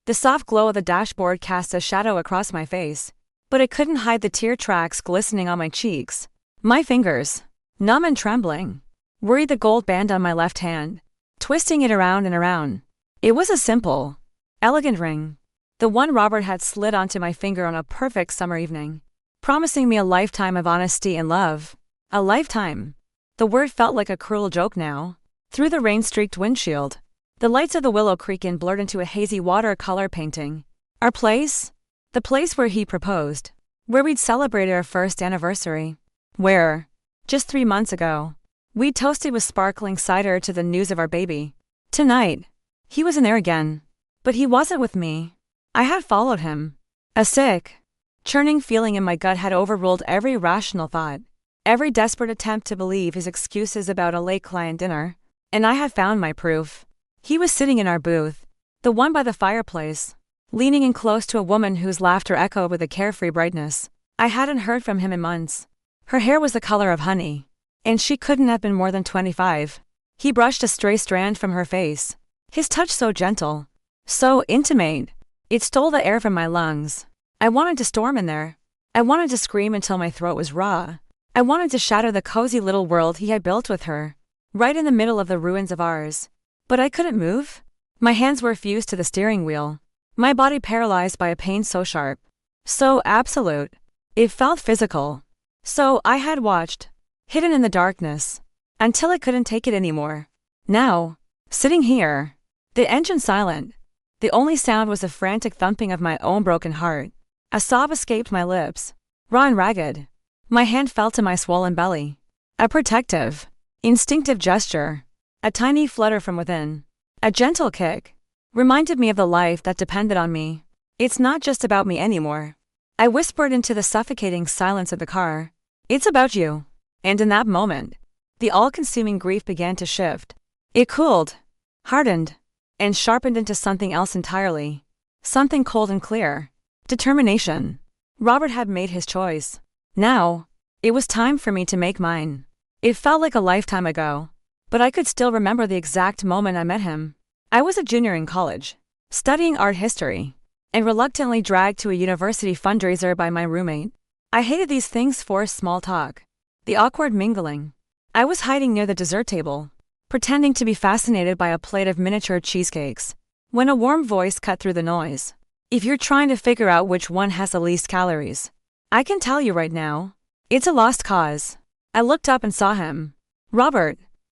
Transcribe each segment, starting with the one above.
The soft glow of the dashboard cast a shadow across my face, but it couldn't hide the tear tracks glistening on my cheeks. My fingers, numb and trembling, worried the gold band on my left hand, twisting it around and around. It was a simple, elegant ring, the one Robert had slid onto my finger on a perfect summer evening, promising me a lifetime of honesty and love. A lifetime. The word felt like a cruel joke now. Through the rain-streaked windshield, the lights of the Willow Creek Inn blurred into a hazy watercolor painting. Our place? The place where he proposed. Where we'd celebrated our first anniversary. Where, just 3 months ago, we'd toasted with sparkling cider to the news of our baby. Tonight, he wasn't there again. But he wasn't with me. I had followed him. A sick, churning feeling in my gut had overruled every rational thought, every desperate attempt to believe his excuses about a late client dinner. And I had found my proof. He was sitting in our booth, the one by the fireplace, leaning in close to a woman whose laughter echoed with a carefree brightness. I hadn't heard from him in months. Her hair was the color of honey, and she couldn't have been more than 25. He brushed a stray strand from her face, his touch so gentle, so intimate. It stole the air from my lungs. I wanted to storm in there. I wanted to scream until my throat was raw. I wanted to shatter the cozy little world he had built with her, right in the middle of the ruins of ours. But I couldn't move. My hands were fused to the steering wheel, my body paralyzed by a pain so sharp, so absolute. It felt physical. So I had watched, hidden in the darkness, until I couldn't take it anymore. Now, sitting here, the engine silent, the only sound was the frantic thumping of my own broken heart. A sob escaped my lips, raw and ragged. My hand fell to my swollen belly. A protective, instinctive gesture. A tiny flutter from within. A gentle kick. Reminded me of the life that depended on me. It's not just about me anymore. I whispered into the suffocating silence of the car. It's about you. And in that moment, the all-consuming grief began to shift. It cooled, hardened, and sharpened into something else entirely. Something cold and clear. Determination. Robert had made his choice. Now, it was time for me to make mine. It felt like a lifetime ago, but I could still remember the exact moment I met him. I was a junior in college, studying art history, and reluctantly dragged to a university fundraiser by my roommate. I hated these things forced small talk, the awkward mingling. I was hiding near the dessert table, pretending to be fascinated by a plate of miniature cheesecakes, when a warm voice cut through the noise. If you're trying to figure out which one has the least calories, I can tell you right now, it's a lost cause. I looked up and saw him. Robert.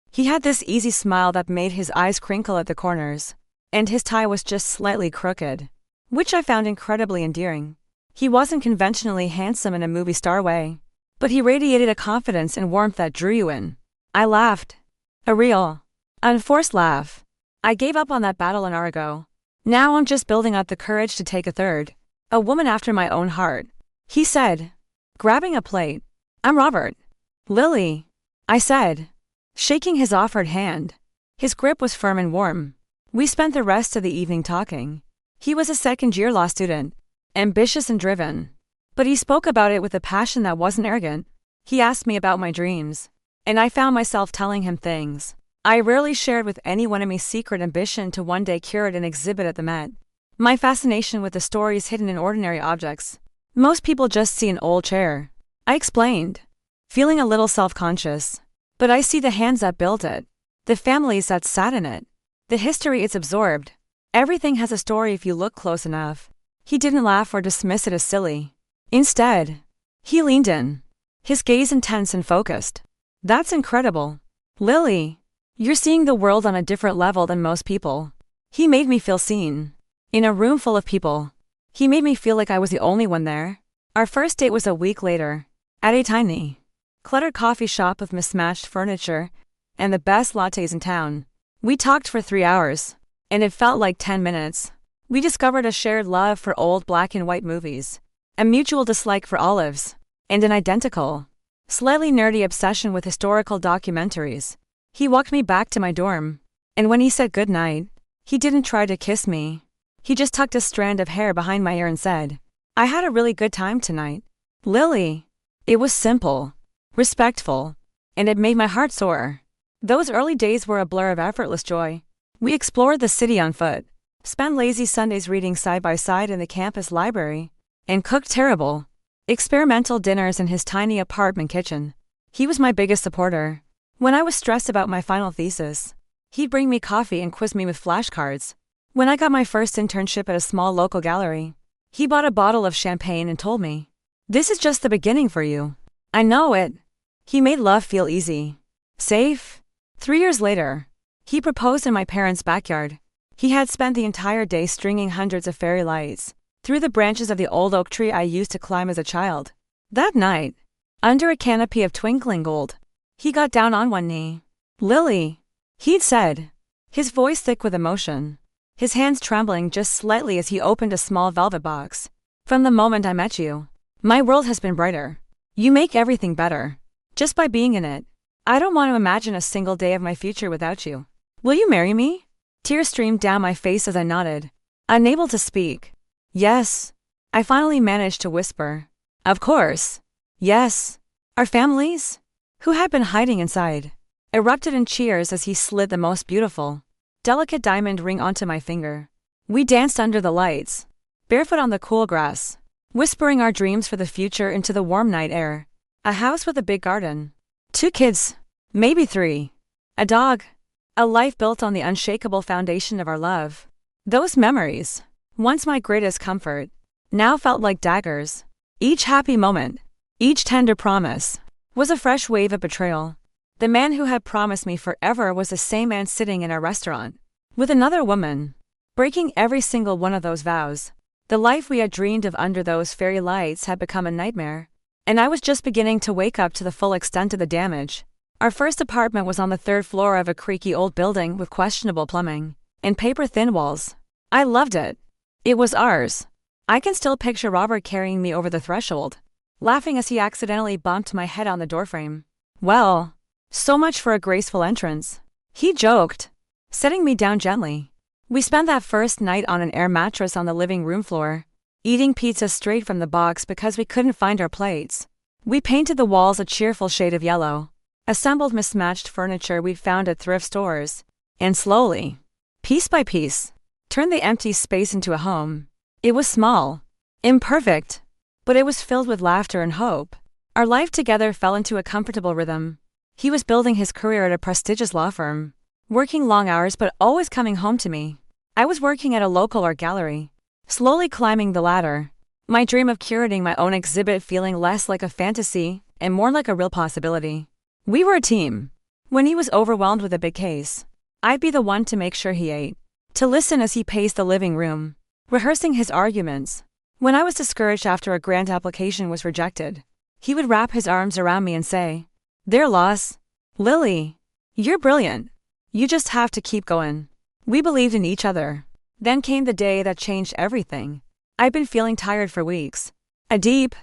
He had this easy smile that made his eyes crinkle at the corners, and his tie was just slightly crooked, which I found incredibly endearing. He wasn't conventionally handsome in a movie star way, but he radiated a confidence and warmth that drew you in. I laughed. A real, unforced laugh. I gave up on that battle an hour ago. Now I'm just building up the courage to take a third. A woman after my own heart. He said, grabbing a plate. I'm Robert. Lily, I said, shaking his offered hand. His grip was firm and warm. We spent the rest of the evening talking. He was a second-year law student, ambitious and driven. But he spoke about it with a passion that wasn't arrogant. He asked me about my dreams, and I found myself telling him things I rarely shared with anyone in my secret ambition to one day curate an exhibit at the Met. My fascination with the stories hidden in ordinary objects. Most people just see an old chair. I explained, feeling a little self-conscious. But I see the hands that built it, the families that sat in it, the history it's absorbed. Everything has a story if you look close enough. He didn't laugh or dismiss it as silly. Instead, he leaned in, his gaze intense and focused. That's incredible. Lily, you're seeing the world on a different level than most people. He made me feel seen. In a room full of people. He made me feel like I was the only one there. Our first date was a week later, at a tiny, cluttered coffee shop with mismatched furniture and the best lattes in town. We talked for 3 hours, and it felt like 10 minutes. We discovered a shared love for old black and white movies, a mutual dislike for olives, and an identical, slightly nerdy obsession with historical documentaries. He walked me back to my dorm, and when he said goodnight, he didn't try to kiss me. He just tucked a strand of hair behind my ear and said, I had a really good time tonight. Lily. It was simple, respectful, and it made my heart soar. Those early days were a blur of effortless joy. We explored the city on foot, spent lazy Sundays reading side by side in the campus library, and cooked terrible, experimental dinners in his tiny apartment kitchen. He was my biggest supporter. When I was stressed about my final thesis, he'd bring me coffee and quiz me with flashcards. When I got my first internship at a small local gallery, he bought a bottle of champagne and told me, "This is just the beginning for you." I know it. He made love feel easy. Safe. 3 years later, he proposed in my parents' backyard. He had spent the entire day stringing hundreds of fairy lights through the branches of the old oak tree I used to climb as a child. That night, under a canopy of twinkling gold, he got down on one knee. "Lily," he'd said, his voice thick with emotion, his hands trembling just slightly as he opened a small velvet box. "From the moment I met you, my world has been brighter. You make everything better, just by being in it. I don't want to imagine a single day of my future without you. Will you marry me?" Tears streamed down my face as I nodded, unable to speak. "Yes," I finally managed to whisper. "Of course. Yes." Our families, who had been hiding inside, erupted in cheers as he slid the most beautiful, delicate diamond ring onto my finger. We danced under the lights, barefoot on the cool grass, whispering our dreams for the future into the warm night air. A house with a big garden. 2 kids, maybe 3. A dog. A life built on the unshakable foundation of our love. Those memories, once my greatest comfort, now felt like daggers. Each happy moment, each tender promise, was a fresh wave of betrayal. The man who had promised me forever was the same man sitting in a restaurant with another woman, breaking every single one of those vows. The life we had dreamed of under those fairy lights had become a nightmare, and I was just beginning to wake up to the full extent of the damage. Our first apartment was on the 3rd floor of a creaky old building with questionable plumbing and paper-thin walls. I loved it. It was ours. I can still picture Robert carrying me over the threshold, laughing as he accidentally bumped my head on the doorframe. "Well, so much for a graceful entrance," he joked, setting me down gently. We spent that first night on an air mattress on the living room floor, eating pizza straight from the box because we couldn't find our plates. We painted the walls a cheerful shade of yellow, assembled mismatched furniture we'd found at thrift stores, and slowly, piece by piece, turned the empty space into a home. It was small, imperfect, but it was filled with laughter and hope. Our life together fell into a comfortable rhythm. He was building his career at a prestigious law firm, working long hours but always coming home to me. I was working at a local art gallery, slowly climbing the ladder, my dream of curating my own exhibit feeling less like a fantasy and more like a real possibility. We were a team. When he was overwhelmed with a big case, I'd be the one to make sure he ate, to listen as he paced the living room, rehearsing his arguments. When I was discouraged after a grant application was rejected, he would wrap his arms around me and say, "Their loss. Lily, you're brilliant. You just have to keep going." We believed in each other. Then came the day that changed everything. I'd been feeling tired for weeks. A deep,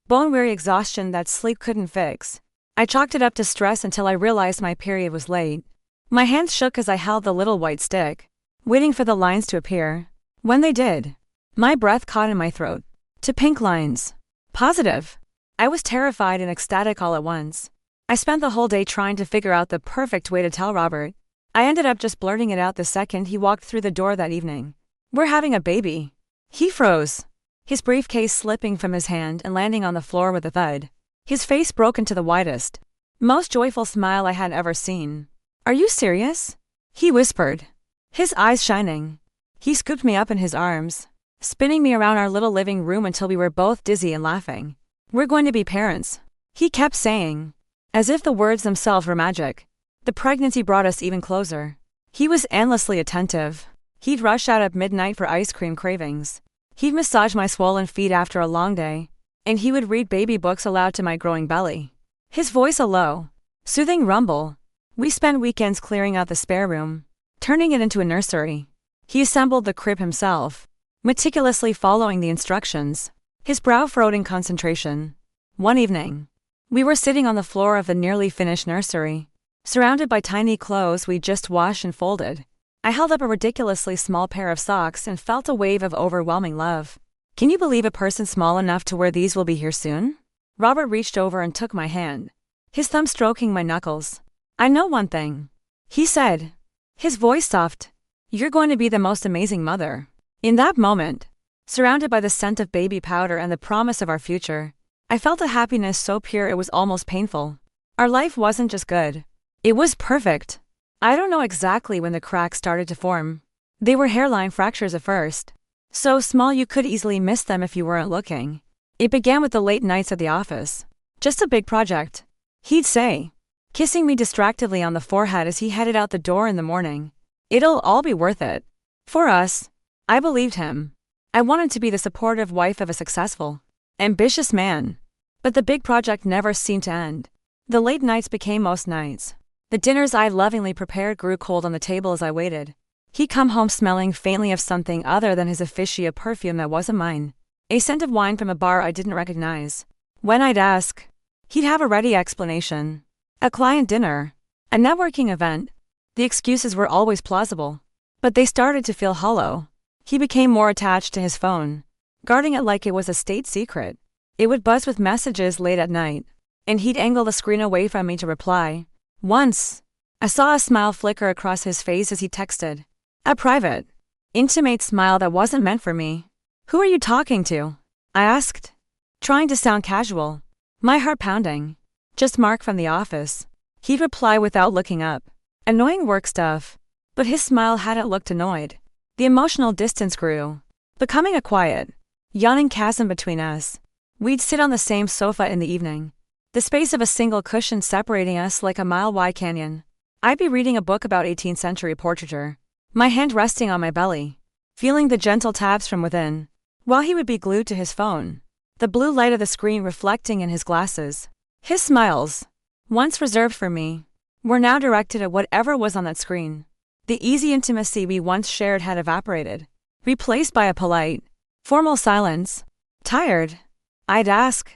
bone-weary exhaustion that sleep couldn't fix. I chalked it up to stress until I realized my period was late. My hands shook as I held the little white stick, waiting for the lines to appear. When they did, my breath caught in my throat. 2 pink lines. Positive. I was terrified and ecstatic all at once. I spent the whole day trying to figure out the perfect way to tell Robert. I ended up just blurting it out the second he walked through the door that evening. "We're having a baby." He froze, his briefcase slipping from his hand and landing on the floor with a thud. His face broke into the widest, most joyful smile I had ever seen. "Are you serious?" he whispered, his eyes shining. He scooped me up in his arms, spinning me around our little living room until we were both dizzy and laughing. "We're going to be parents," he kept saying, as if the words themselves were magic. The pregnancy brought us even closer. He was endlessly attentive. He'd rush out at midnight for ice cream cravings. He'd massage my swollen feet after a long day, and he would read baby books aloud to my growing belly. His voice a low, soothing rumble. We spent weekends clearing out the spare room, turning it into a nursery. He assembled the crib himself, meticulously following the instructions, his brow furrowed in concentration. One evening, we were sitting on the floor of the nearly finished nursery, surrounded by tiny clothes we'd just washed and folded. I held up a ridiculously small pair of socks and felt a wave of overwhelming love. "Can you believe a person small enough to wear these will be here soon?" Robert reached over and took my hand, his thumb stroking my knuckles. "I know one thing," he said, his voice soft, You're going to be the most amazing mother. In that moment, surrounded by the scent of baby powder and the promise of our future, I felt a happiness so pure it was almost painful. Our life wasn't just good. It was perfect. I don't know exactly when the cracks started to form. They were hairline fractures at first, so small you could easily miss them if you weren't looking. It began with the late nights at the office. Just a big project, he'd say, kissing me distractedly on the forehead as he headed out the door in the morning. It'll all be worth it. For us. I believed him. I wanted to be the supportive wife of a successful, ambitious man. But the big project never seemed to end. The late nights became most nights. The dinners I lovingly prepared grew cold on the table as I waited. He'd come home smelling faintly of something other than his officia perfume that wasn't mine. A scent of wine from a bar I didn't recognize. When I'd ask, he'd have a ready explanation. A client dinner. A networking event. The excuses were always plausible. But they started to feel hollow. He became more attached to his phone, guarding it like it was a state secret. It would buzz with messages late at night, and he'd angle the screen away from me to reply. Once, I saw a smile flicker across his face as he texted. A private, intimate smile that wasn't meant for me. Who are you talking to? I asked, trying to sound casual, my heart pounding. Just Mark from the office. He'd reply without looking up. Annoying work stuff. But his smile hadn't looked annoyed. The emotional distance grew, becoming a quiet, yawning chasm between us. We'd sit on the same sofa in the evening, the space of a single cushion separating us like a mile-wide canyon. I'd be reading a book about 18th century portraiture, my hand resting on my belly, feeling the gentle taps from within, while he would be glued to his phone, the blue light of the screen reflecting in his glasses. His smiles, once reserved for me, were now directed at whatever was on that screen. The easy intimacy we once shared had evaporated, replaced by a polite, formal silence. Tired? I'd ask,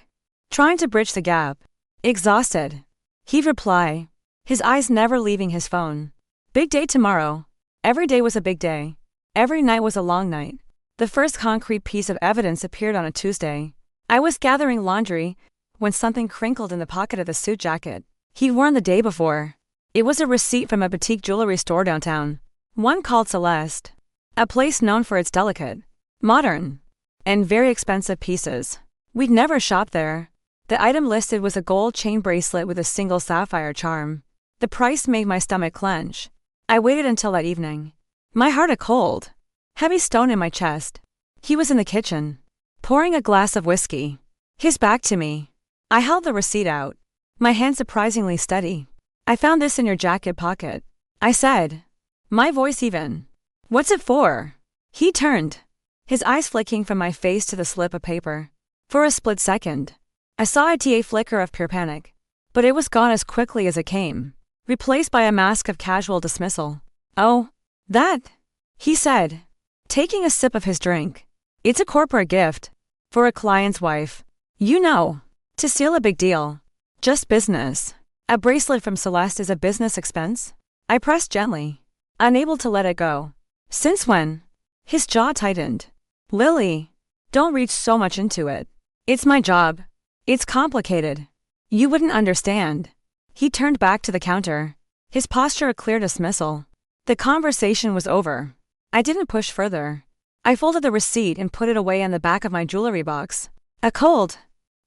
trying to bridge the gap. Exhausted. He'd reply, his eyes never leaving his phone. Big day tomorrow. Every day was a big day. Every night was a long night. The first concrete piece of evidence appeared on a Tuesday. I was gathering laundry when something crinkled in the pocket of the suit jacket he'd worn the day before. It was a receipt from a boutique jewelry store downtown, one called Celeste, a place known for its delicate, modern, and very expensive pieces. We'd never shopped there. The item listed was a gold chain bracelet with a single sapphire charm. The price made my stomach clench. I waited until that evening, my heart a cold, heavy stone in my chest. He was in the kitchen, pouring a glass of whiskey, his back to me. I held the receipt out, my hand surprisingly steady. I found this in your jacket pocket, I said, my voice even. What's it for? He turned, his eyes flicking from my face to the slip of paper. For a split second, I saw a flicker of pure panic, but it was gone as quickly as it came, replaced by a mask of casual dismissal. Oh, that, he said, taking a sip of his drink. It's a corporate gift, for a client's wife. You know, to seal a big deal. Just business. A bracelet from Celeste is a business expense? I pressed gently, unable to let it go. Since when? His jaw tightened. Lily, don't read so much into it. It's my job. It's complicated. You wouldn't understand. He turned back to the counter, his posture a clear dismissal. The conversation was over. I didn't push further. I folded the receipt and put it away in the back of my jewelry box. A cold,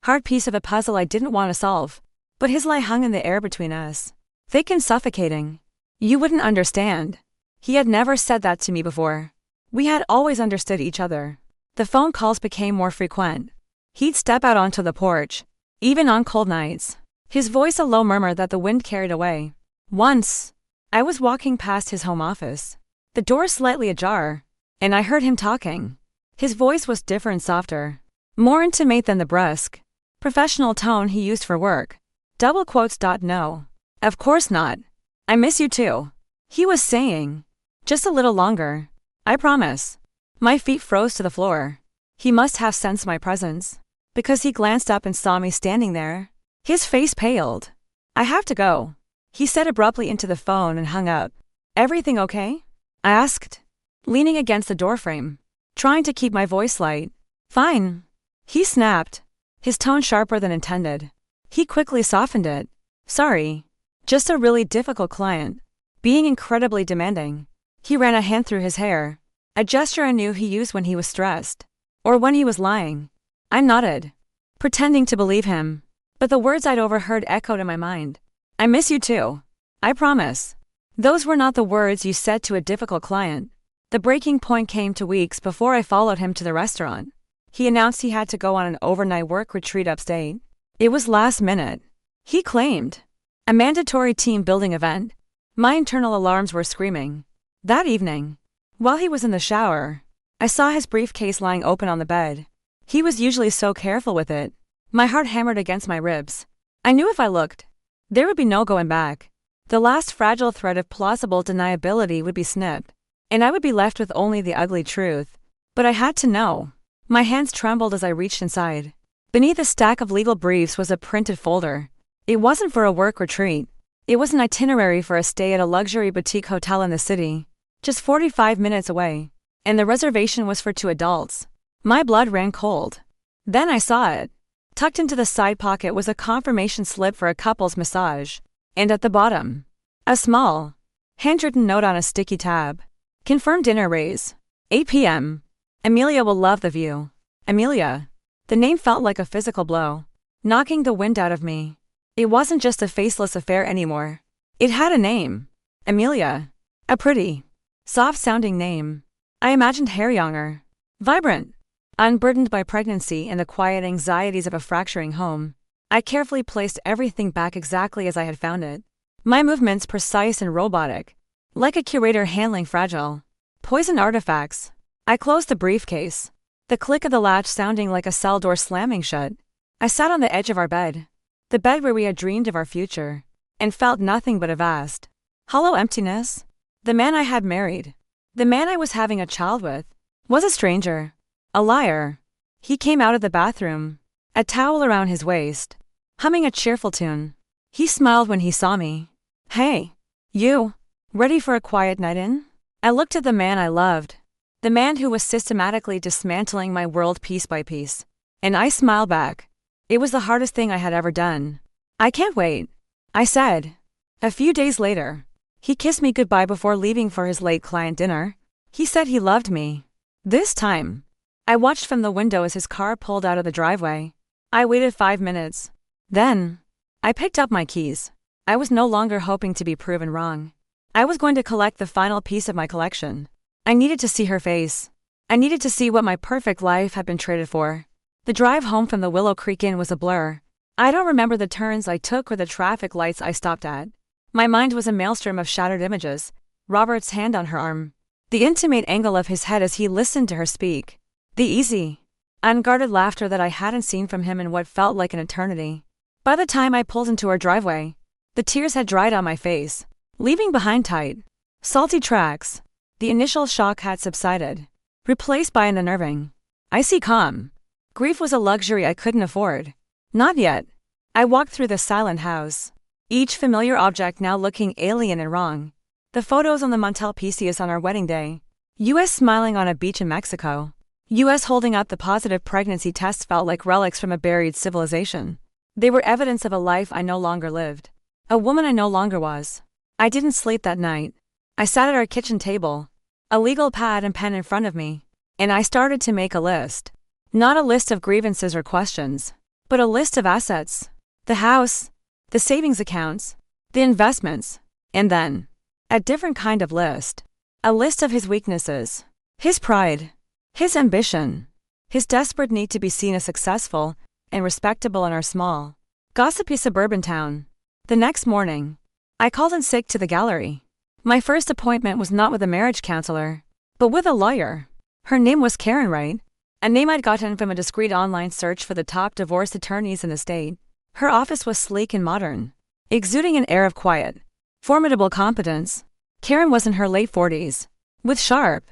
hard piece of a puzzle I didn't want to solve. But his lie hung in the air between us, thick and suffocating. You wouldn't understand. He had never said that to me before. We had always understood each other. The phone calls became more frequent. He'd step out onto the porch, even on cold nights, his voice a low murmur that the wind carried away. Once, I was walking past his home office, the door slightly ajar, and I heard him talking. His voice was different, softer, more intimate than the brusque, professional tone he used for work. Double quotes. No. Of course not. I miss you too. He was saying. Just a little longer. I promise. My feet froze to the floor. He must have sensed my presence, because he glanced up and saw me standing there. His face paled. I have to go, he said abruptly into the phone and hung up. Everything okay? I asked, leaning against the doorframe, trying to keep my voice light. Fine. He snapped, his tone sharper than intended. He quickly softened it. Sorry. Just a really difficult client. Being incredibly demanding. He ran a hand through his hair, a gesture I knew he used when he was stressed. Or when he was lying. I nodded, pretending to believe him. But the words I'd overheard echoed in my mind. I miss you too. I promise. Those were not the words you said to a difficult client. The breaking point came 2 weeks before I followed him to the restaurant. He announced he had to go on an overnight work retreat upstate. It was last minute. He claimed. A mandatory team building event. My internal alarms were screaming. That evening, while he was in the shower, I saw his briefcase lying open on the bed. He was usually so careful with it. My heart hammered against my ribs. I knew if I looked, there would be no going back. The last fragile thread of plausible deniability would be snipped, and I would be left with only the ugly truth. But I had to know. My hands trembled as I reached inside. Beneath a stack of legal briefs was a printed folder. It wasn't for a work retreat. It was an itinerary for a stay at a luxury boutique hotel in the city, just 45 minutes away, and the reservation was for 2 adults. My blood ran cold. Then I saw it. Tucked into the side pocket was a confirmation slip for a couple's massage, and at the bottom, a small, handwritten note on a sticky tab. Confirmed dinner raise. 8 p.m. Amelia will love the view. Amelia. The name felt like a physical blow, knocking the wind out of me. It wasn't just a faceless affair anymore. It had a name. Amelia. A pretty, soft-sounding name. I imagined hair younger, vibrant, unburdened by pregnancy and the quiet anxieties of a fracturing home. I carefully placed everything back exactly as I had found it. My movements precise and robotic, like a curator handling fragile, poison artifacts. I closed the briefcase, the click of the latch sounding like a cell door slamming shut. I sat on the edge of our bed, the bed where we had dreamed of our future, and felt nothing but a vast, hollow emptiness. The man I had married, the man I was having a child with, was a stranger, a liar. He came out of the bathroom, a towel around his waist, humming a cheerful tune. He smiled when he saw me. Hey, you, ready for a quiet night in? I looked at the man I loved, the man who was systematically dismantling my world piece by piece, and I smiled back. It was the hardest thing I had ever done. I can't wait, I said. A few days later, he kissed me goodbye before leaving for his late client dinner. He said he loved me. This time, I watched from the window as his car pulled out of the driveway. I waited 5 minutes. Then, I picked up my keys. I was no longer hoping to be proven wrong. I was going to collect the final piece of my collection. I needed to see her face. I needed to see what my perfect life had been traded for. The drive home from the Willow Creek Inn was a blur. I don't remember the turns I took or the traffic lights I stopped at. My mind was a maelstrom of shattered images. Robert's hand on her arm. The intimate angle of his head as he listened to her speak. The easy, unguarded laughter that I hadn't seen from him in what felt like an eternity. By the time I pulled into our driveway, the tears had dried on my face, leaving behind tight, salty tracks. The initial shock had subsided, replaced by an unnerving, icy calm. Grief was a luxury I couldn't afford. Not yet. I walked through the silent house, each familiar object now looking alien and wrong. The photos on the mantelpiece on our wedding day. U.S. smiling on a beach in Mexico. U.S. holding up the positive pregnancy tests felt like relics from a buried civilization. They were evidence of a life I no longer lived. A woman I no longer was. I didn't sleep that night. I sat at our kitchen table, a legal pad and pen in front of me, and I started to make a list. Not a list of grievances or questions, but a list of assets. The house, the savings accounts, the investments, and then, a different kind of list. A list of his weaknesses, his pride, his ambition, his desperate need to be seen as successful and respectable in our small, gossipy suburban town. The next morning, I called in sick to the gallery. My first appointment was not with a marriage counselor, but with a lawyer. Her name was Karen Wright, a name I'd gotten from a discreet online search for the top divorce attorneys in the state. Her office was sleek and modern, exuding an air of quiet, formidable competence. Karen was in her late 40s, with sharp,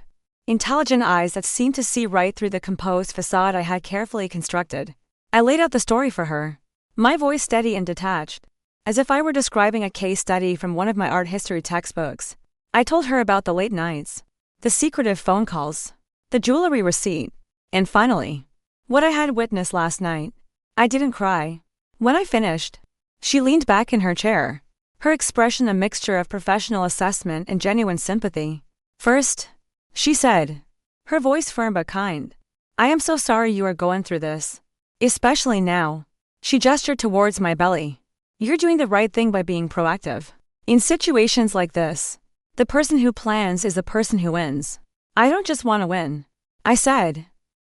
intelligent eyes that seemed to see right through the composed facade I had carefully constructed. I laid out the story for her, my voice steady and detached, as if I were describing a case study from one of my art history textbooks. I told her about the late nights, the secretive phone calls, the jewelry receipt, and finally, what I had witnessed last night. I didn't cry. When I finished, she leaned back in her chair, her expression a mixture of professional assessment and genuine sympathy. First, she said, her voice firm but kind, I am so sorry you are going through this. Especially now. She gestured towards my belly. You're doing the right thing by being proactive. In situations like this, the person who plans is the person who wins. I don't just want to win, I said,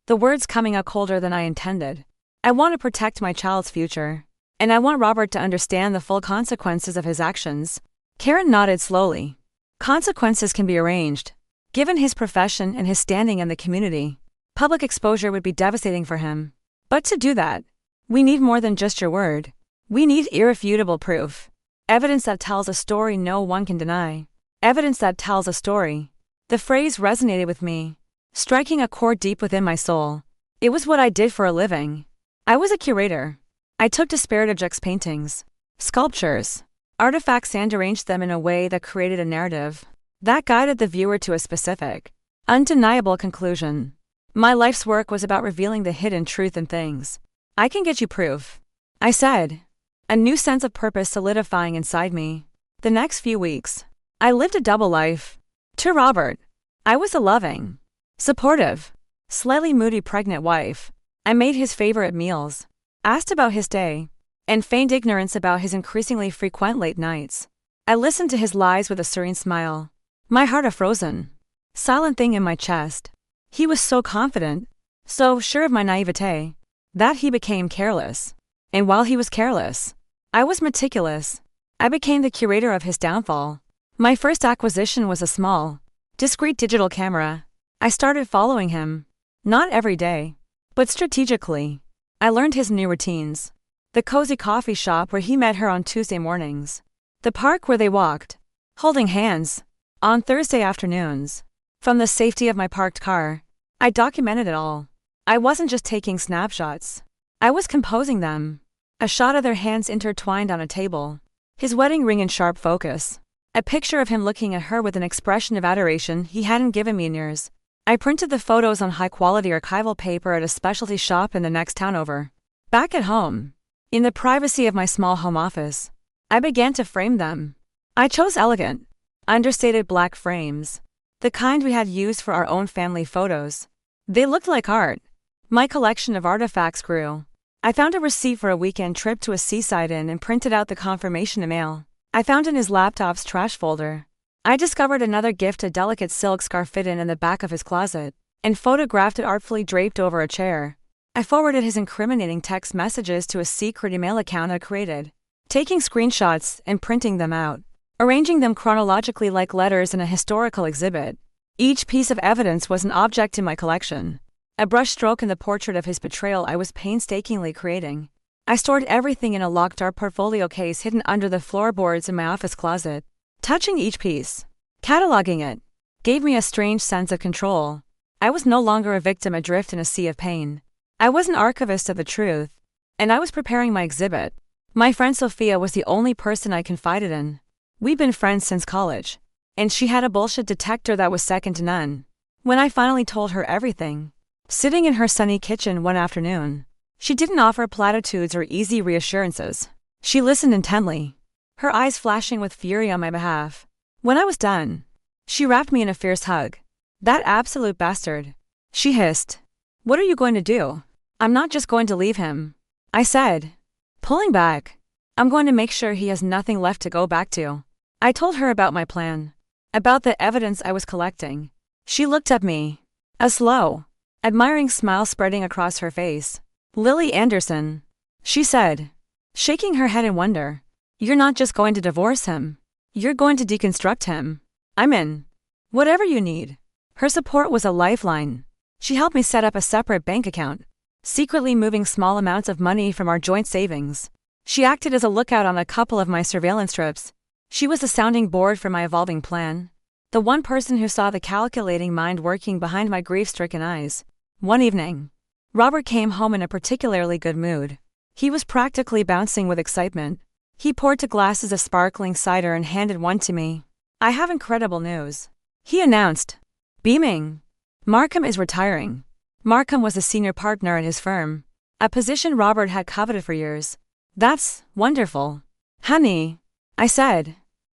the words coming out colder than I intended. I want to protect my child's future, and I want Robert to understand the full consequences of his actions. Karen nodded slowly. Consequences can be arranged. Given his profession and his standing in the community, public exposure would be devastating for him. But to do that, we need more than just your word. We need irrefutable proof. Evidence that tells a story no one can deny. Evidence that tells a story. The phrase resonated with me, striking a chord deep within my soul. It was what I did for a living. I was a curator. I took disparate objects, paintings, sculptures, artifacts, and arranged them in a way that created a narrative that guided the viewer to a specific, undeniable conclusion. My life's work was about revealing the hidden truth in things. I can get you proof, I said, a new sense of purpose solidifying inside me. The next few weeks, I lived a double life. To Robert, I was a loving, supportive, slightly moody pregnant wife. I made his favorite meals, asked about his day, and feigned ignorance about his increasingly frequent late nights. I listened to his lies with a serene smile, my heart a frozen, silent thing in my chest. He was so confident, so sure of my naivete, that he became careless. And while he was careless, I was meticulous. I became the curator of his downfall. My first acquisition was a small, discreet digital camera. I started following him, not every day, but strategically. I learned his new routines. The cozy coffee shop where he met her on Tuesday mornings. The park where they walked, holding hands, on Thursday afternoons. From the safety of my parked car, I documented it all. I wasn't just taking snapshots. I was composing them. A shot of their hands intertwined on a table, his wedding ring in sharp focus. A picture of him looking at her with an expression of adoration he hadn't given me in years. I printed the photos on high-quality archival paper at a specialty shop in the next town over. Back at home, in the privacy of my small home office, I began to frame them. I chose elegant, understated black frames, the kind we had used for our own family photos. They looked like art. My collection of artifacts grew. I found a receipt for a weekend trip to a seaside inn and printed out the confirmation email I found in his laptop's trash folder. I discovered another gift, a delicate silk scarf fitted in the back of his closet, and photographed it artfully draped over a chair. I forwarded his incriminating text messages to a secret email account I created, taking screenshots and printing them out, arranging them chronologically like letters in a historical exhibit. Each piece of evidence was an object in my collection, a brushstroke in the portrait of his betrayal I was painstakingly creating. I stored everything in a locked art portfolio case hidden under the floorboards in my office closet. Touching each piece, cataloging it, gave me a strange sense of control. I was no longer a victim adrift in a sea of pain. I was an archivist of the truth, and I was preparing my exhibit. My friend Sophia was the only person I confided in. We'd been friends since college, and she had a bullshit detector that was second to none. When I finally told her everything, sitting in her sunny kitchen one afternoon, she didn't offer platitudes or easy reassurances. She listened intently, her eyes flashing with fury on my behalf. When I was done, she wrapped me in a fierce hug. That absolute bastard, she hissed. What are you going to do? I'm not just going to leave him, I said, pulling back. I'm going to make sure he has nothing left to go back to. I told her about my plan, about the evidence I was collecting. She looked at me, a slow, admiring smile spreading across her face. Lily Anderson, she said, shaking her head in wonder. You're not just going to divorce him. You're going to deconstruct him. I'm in. Whatever you need. Her support was a lifeline. She helped me set up a separate bank account, secretly moving small amounts of money from our joint savings. She acted as a lookout on a couple of my surveillance trips. She was the sounding board for my evolving plan, the one person who saw the calculating mind working behind my grief-stricken eyes. One evening, Robert came home in a particularly good mood. He was practically bouncing with excitement. He poured 2 glasses of sparkling cider and handed one to me. I have incredible news, he announced, beaming. Markham is retiring. Markham was a senior partner at his firm, a position Robert had coveted for years. That's wonderful, honey, I said,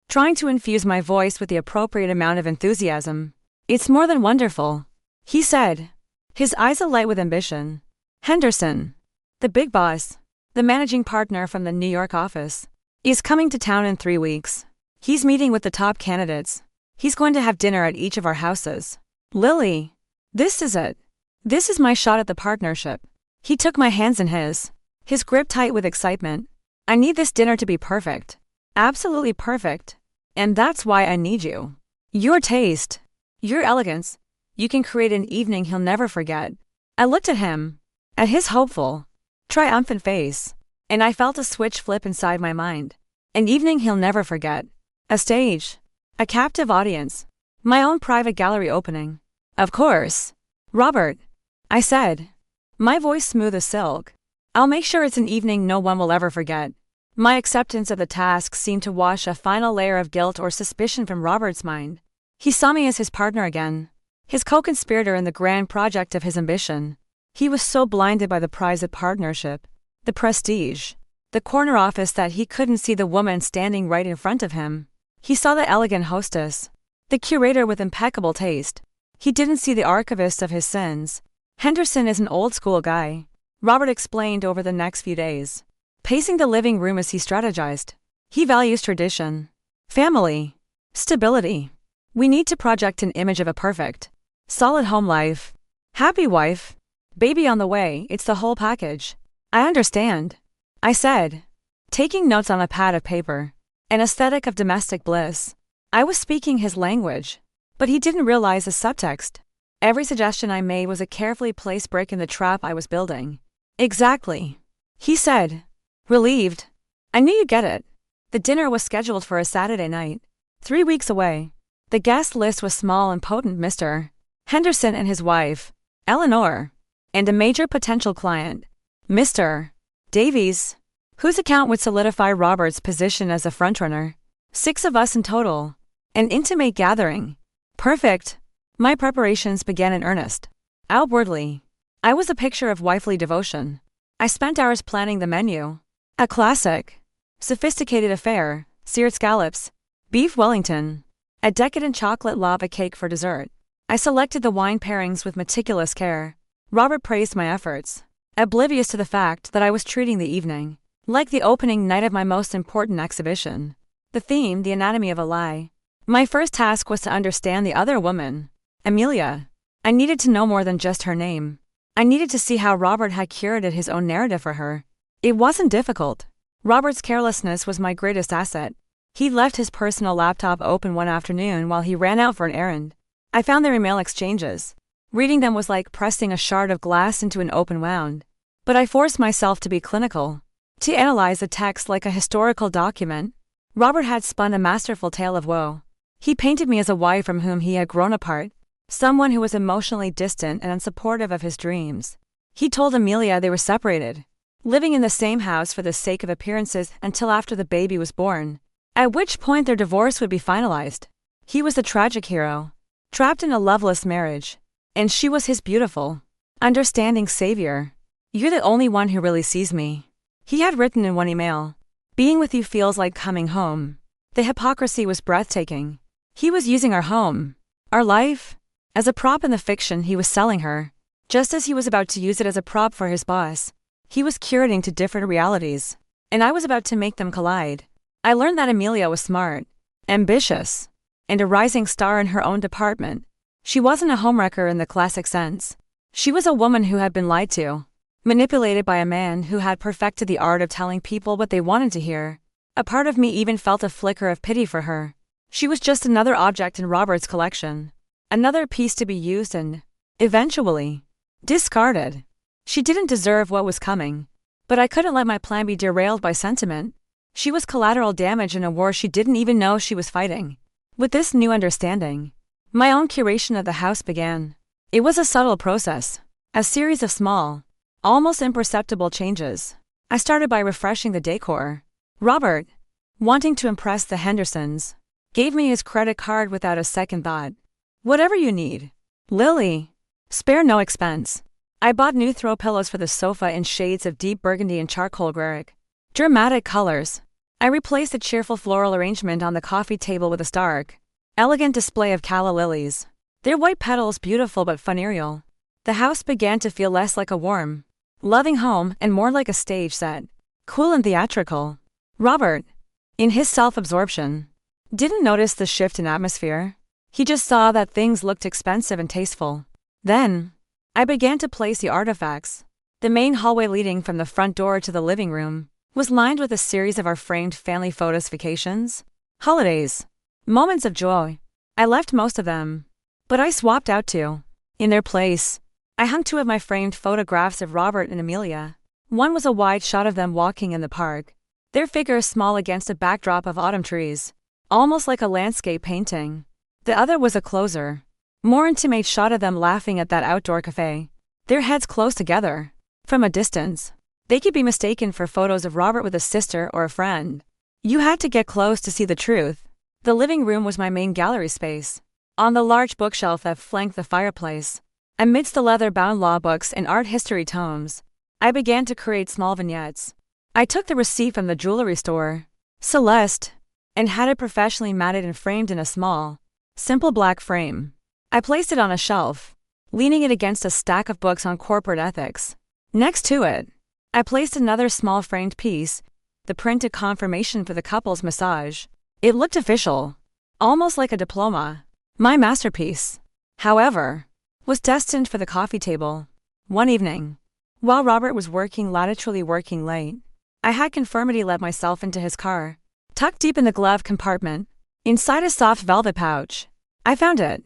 trying to infuse my voice with the appropriate amount of enthusiasm. It's more than wonderful, he said, his eyes alight with ambition. Henderson, the big boss, the managing partner from the New York office, is coming to town in 3 weeks. He's meeting with the top candidates. He's going to have dinner at each of our houses. Lily, this is it. This is my shot at the partnership. He took my hands in his grip tight with excitement. I need this dinner to be perfect. Absolutely perfect. And that's why I need you. Your taste, your elegance. You can create an evening he'll never forget. I looked at him, at his hopeful, triumphant face, and I felt a switch flip inside my mind. An evening he'll never forget. A stage. A captive audience. My own private gallery opening. Of course. Robert, I said, my voice smooth as silk. I'll make sure it's an evening no one will ever forget. My acceptance of the task seemed to wash a final layer of guilt or suspicion from Robert's mind. He saw me as his partner again, his co-conspirator in the grand project of his ambition. He was so blinded by the prize of partnership, the prestige, the corner office that he couldn't see the woman standing right in front of him. He saw the elegant hostess, the curator with impeccable taste. He didn't see the archivist of his sins. Henderson is an old-school guy, Robert explained over the next few days, pacing the living room as he strategized. He values tradition, family, stability. We need to project an image of a perfect, solid home life, happy wife, baby on the way. It's the whole package. I understand, I said, taking notes on a pad of paper. An aesthetic of domestic bliss. I was speaking his language, but he didn't realize the subtext. Every suggestion I made was a carefully placed brick in the trap I was building. Exactly, he said, relieved. I knew you'd get it. The dinner was scheduled for a Saturday night, 3 weeks away. The guest list was small and potent. Mr. Henderson and his wife, Eleanor, and a major potential client, Mr. Davies, whose account would solidify Robert's position as a frontrunner. 6 of us in total. An intimate gathering. Perfect. My preparations began in earnest. Outwardly, I was a picture of wifely devotion. I spent hours planning the menu. A classic, sophisticated affair, seared scallops, beef Wellington, a decadent chocolate lava cake for dessert. I selected the wine pairings with meticulous care. Robert praised my efforts, oblivious to the fact that I was treating the evening like the opening night of my most important exhibition. The theme, the anatomy of a lie. My first task was to understand the other woman, Amelia. I needed to know more than just her name. I needed to see how Robert had curated his own narrative for her. It wasn't difficult. Robert's carelessness was my greatest asset. He left his personal laptop open one afternoon while he ran out for an errand. I found their email exchanges. Reading them was like pressing a shard of glass into an open wound. But I forced myself to be clinical, to analyze the text like a historical document. Robert had spun a masterful tale of woe. He painted me as a wife from whom he had grown apart, someone who was emotionally distant and unsupportive of his dreams. He told Amelia they were separated, living in the same house for the sake of appearances until after the baby was born, at which point their divorce would be finalized. He was the tragic hero, trapped in a loveless marriage, and she was his beautiful, understanding savior. You're the only one who really sees me, he had written in one email. Being with you feels like coming home. The hypocrisy was breathtaking. He was using our home, our life, as a prop in the fiction he was selling her, just as he was about to use it as a prop for his boss. He was curating to different realities, and I was about to make them collide. I learned that Amelia was smart, ambitious, and a rising star in her own department. She wasn't a homewrecker in the classic sense. She was a woman who had been lied to, manipulated by a man who had perfected the art of telling people what they wanted to hear. A part of me even felt a flicker of pity for her. She was just another object in Robert's collection, another piece to be used and, eventually, discarded. She didn't deserve what was coming, but I couldn't let my plan be derailed by sentiment. She was collateral damage in a war she didn't even know she was fighting. With this new understanding, my own curation of the house began. It was a subtle process, a series of small, almost imperceptible changes. I started by refreshing the decor. Robert, wanting to impress the Hendersons, gave me his credit card without a second thought. Whatever you need. Lily, spare no expense. I bought new throw pillows for the sofa in shades of deep burgundy and charcoal gray. Dramatic colors. I replaced the cheerful floral arrangement on the coffee table with a stark, elegant display of calla lilies. their white petals beautiful but funereal. The house began to feel less like a warm, loving home and more like a stage set, cool and theatrical. Robert, in his self-absorption, didn't notice the shift in atmosphere. He just saw that things looked expensive and tasteful. Then, I began to place the artifacts. The main hallway leading from the front door to the living room was lined with a series of our framed family photos, vacations, holidays, moments of joy. I left most of them, but I swapped out two. In their place, I hung two of my framed photographs of Robert and Amelia. One was a wide shot of them walking in the park, their figures small against a backdrop of autumn trees, almost like a landscape painting. The other was a closer, more intimate shot of them laughing at that outdoor cafe, their heads close together. From a distance, they could be mistaken for photos of Robert with a sister or a friend. You had to get close to see the truth. The living room was my main gallery space. On the large bookshelf that flanked the fireplace, amidst the leather-bound law books and art history tomes, I began to create small vignettes. I took the receipt from the jewelry store, Celeste, and had it professionally matted and framed in a small, simple black frame. I placed it on a shelf, leaning it against a stack of books on corporate ethics. Next to it, I placed another small framed piece, the printed confirmation for the couple's massage. It looked official, almost like a diploma. My masterpiece, however, was destined for the coffee table. One evening, while Robert was literally working late, I had conformity let myself into his car. Tucked deep in the glove compartment, inside a soft velvet pouch, I found it.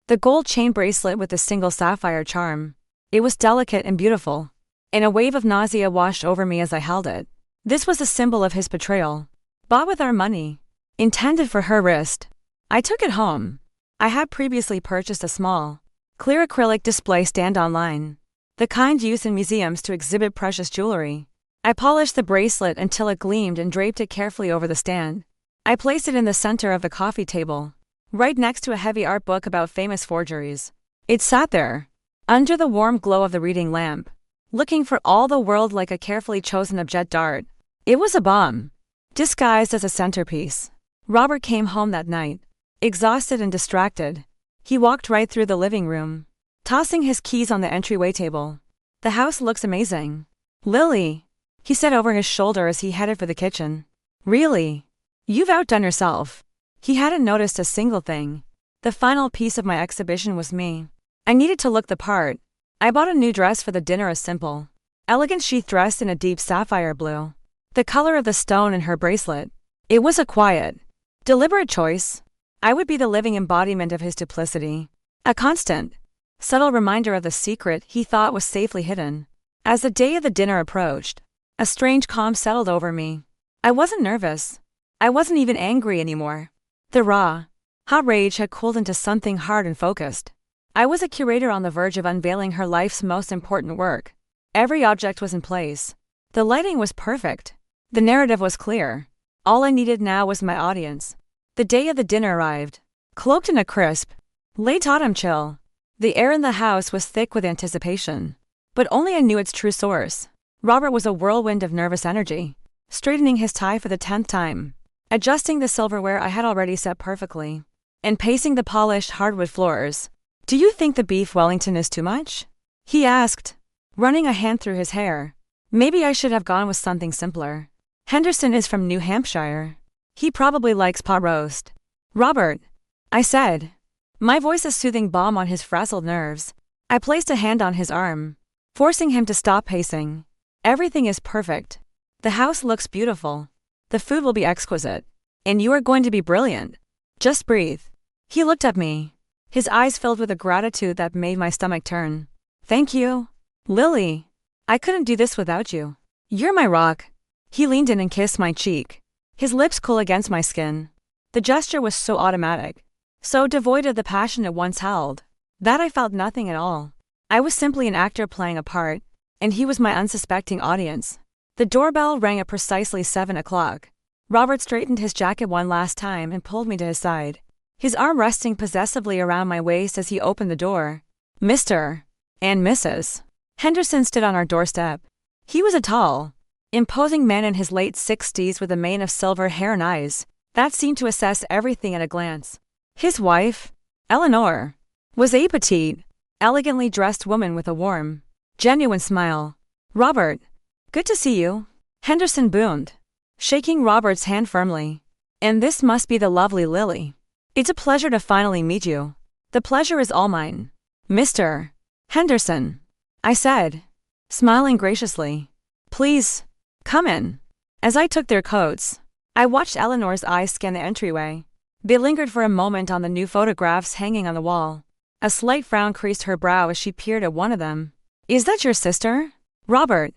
The gold chain bracelet with the single sapphire charm. It was delicate and beautiful, and a wave of nausea washed over me as I held it. This was a symbol of his betrayal, bought with our money, intended for her wrist. I took it home. I had previously purchased a small, clear acrylic display stand online, the kind used in museums to exhibit precious jewelry. I polished the bracelet until it gleamed and draped it carefully over the stand. I placed it in the center of the coffee table, right next to a heavy art book about famous forgeries. It sat there, under the warm glow of the reading lamp, looking for all the world like a carefully chosen object dart. It was a bomb, disguised as a centerpiece. Robert came home that night, exhausted and distracted. He walked right through the living room, tossing his keys on the entryway table. "The house looks amazing, Lily," he said over his shoulder as he headed for the kitchen. "Really? You've outdone yourself." He hadn't noticed a single thing. The final piece of my exhibition was me. I needed to look the part. I bought a new dress for the dinner, a simple, elegant sheath dress in a deep sapphire blue, the color of the stone in her bracelet. It was a quiet, deliberate choice. I would be the living embodiment of his duplicity, a constant, subtle reminder of the secret he thought was safely hidden. As the day of the dinner approached, a strange calm settled over me. I wasn't nervous. I wasn't even angry anymore. The raw, hot rage had cooled into something hard and focused. I was a curator on the verge of unveiling her life's most important work. Every object was in place. The lighting was perfect. The narrative was clear. All I needed now was my audience. The day of the dinner arrived, cloaked in a crisp, late autumn chill. The air in the house was thick with anticipation, but only I knew its true source. Robert was a whirlwind of nervous energy, straightening his tie for the 10th time, adjusting the silverware I had already set perfectly, and pacing the polished hardwood floors. "Do you think the beef Wellington is too much?" he asked, running a hand through his hair. "Maybe I should have gone with something simpler. Henderson is from New Hampshire. He probably likes pot roast." "Robert," I said, my voice a soothing balm on his frazzled nerves. I placed a hand on his arm, forcing him to stop pacing. "Everything is perfect. The house looks beautiful. The food will be exquisite. And you are going to be brilliant. Just breathe." He looked at me, his eyes filled with a gratitude that made my stomach turn. "Thank you, Lily. I couldn't do this without you. You're my rock." He leaned in and kissed my cheek, his lips cool against my skin. The gesture was so automatic, so devoid of the passion it once held, that I felt nothing at all. I was simply an actor playing a part, and he was my unsuspecting audience. The doorbell rang at precisely 7 o'clock. Robert straightened his jacket one last time and pulled me to his side, his arm resting possessively around my waist as he opened the door. "Mr. and Mrs. Henderson stood on our doorstep. He was a tall, imposing man in his late 60s with a mane of silver hair and eyes that seemed to assess everything at a glance. His wife, Eleanor, was a petite, elegantly dressed woman with a warm, genuine smile. "Robert, good to see you," Henderson boomed, shaking Robert's hand firmly. "And this must be the lovely Lily. It's a pleasure to finally meet you." "The pleasure is all mine, Mr. Henderson," I said, smiling graciously. "Please, come in." As I took their coats, I watched Eleanor's eyes scan the entryway. They lingered for a moment on the new photographs hanging on the wall. A slight frown creased her brow as she peered at one of them. "Is that your sister, Robert?"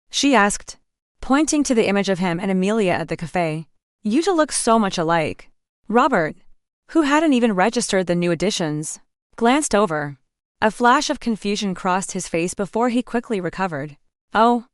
she asked, pointing to the image of him and Amelia at the cafe. "You two look so much alike." Robert, who hadn't even registered the new additions, glanced over. A flash of confusion crossed his face before he quickly recovered. "Oh,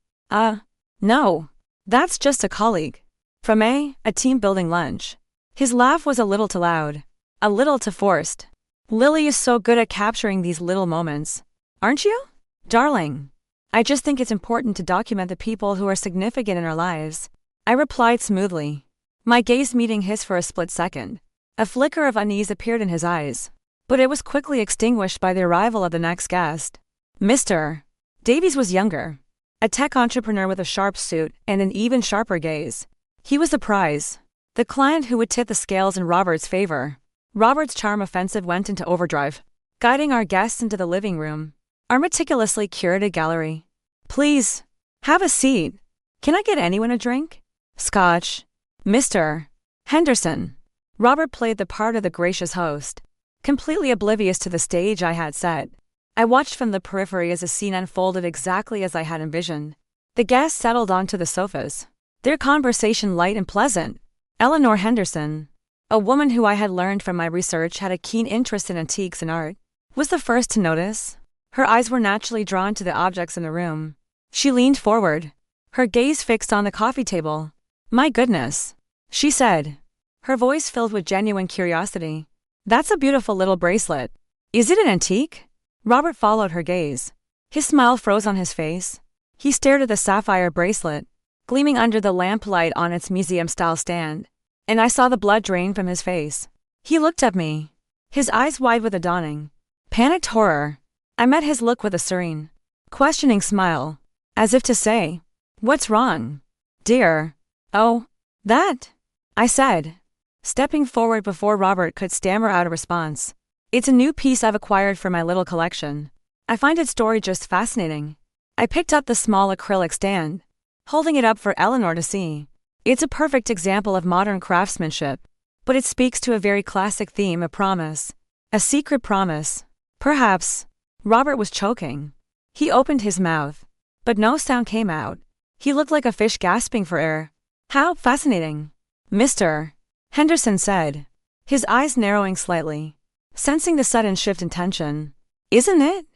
no. That's just a colleague. From a team-building lunch." His laugh was a little too loud, a little too forced. "Lily is so good at capturing these little moments. Aren't you, darling? I just think it's important to document the people who are significant in our lives," I replied smoothly. My gaze meeting his for a split second. A flicker of unease appeared in his eyes, but it was quickly extinguished by the arrival of the next guest. Mr. Davies was younger, a tech entrepreneur with a sharp suit and an even sharper gaze. He was the prize, the client who would tip the scales in Robert's favor. Robert's charm offensive went into overdrive, guiding our guests into the living room, our meticulously curated gallery. "Please, have a seat. Can I get anyone a drink?" "Scotch, Mr. Henderson." Robert played the part of the gracious host, completely oblivious to the stage I had set. I watched from the periphery as the scene unfolded exactly as I had envisioned. The guests settled onto the sofas, their conversation light and pleasant. Eleanor Henderson, a woman who I had learned from my research had a keen interest in antiques and art, was the first to notice. Her eyes were naturally drawn to the objects in the room. She leaned forward, her gaze fixed on the coffee table. "My goodness," she said, her voice filled with genuine curiosity. "That's a beautiful little bracelet. Is it an antique?" Robert followed her gaze. His smile froze on his face. He stared at the sapphire bracelet, gleaming under the lamplight on its museum-style stand, and I saw the blood drain from his face. He looked at me, his eyes wide with a dawning, panicked horror. I met his look with a serene, questioning smile, as if to say, "What's wrong, dear?" "Oh, that," I said, stepping forward before Robert could stammer out a response. "It's a new piece I've acquired for my little collection. I find its story just fascinating." I picked up the small acrylic stand, holding it up for Eleanor to see. It's a perfect example of modern craftsmanship, but it speaks to a very classic theme, a promise. A secret promise. Perhaps. Robert was choking. He opened his mouth, but no sound came out. He looked like a fish gasping for air. "How fascinating," Mr. Henderson said, his eyes narrowing slightly, sensing the sudden shift in tension. "Isn't it?"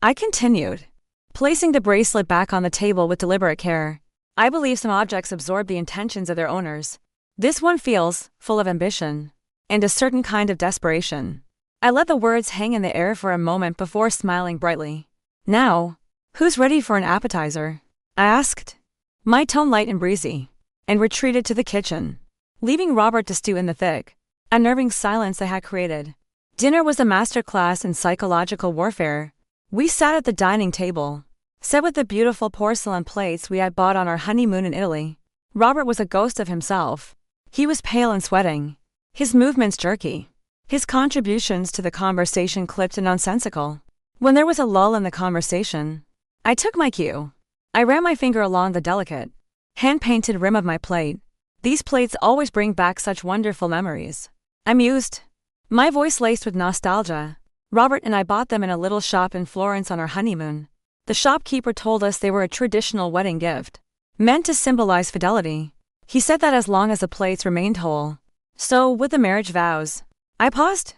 I continued, placing the bracelet back on the table with deliberate care. "I believe some objects absorb the intentions of their owners. This one feels full of ambition and a certain kind of desperation." I let the words hang in the air for a moment before smiling brightly. "Now, who's ready for an appetizer?" I asked, my tone light and breezy, and retreated to the kitchen, leaving Robert to stew in the thick, unnerving silence I had created. Dinner was a masterclass in psychological warfare. We sat at the dining table, set with the beautiful porcelain plates we had bought on our honeymoon in Italy. Robert was a ghost of himself. He was pale and sweating, his movements jerky, his contributions to the conversation clipped and nonsensical. When there was a lull in the conversation, I took my cue. I ran my finger along the delicate, hand-painted rim of my plate. "These plates always bring back such wonderful memories," I mused, my voice laced with nostalgia. "Robert and I bought them in a little shop in Florence on our honeymoon. The shopkeeper told us they were a traditional wedding gift, meant to symbolize fidelity. He said that as long as the plates remained whole. So, with the marriage vows." I paused,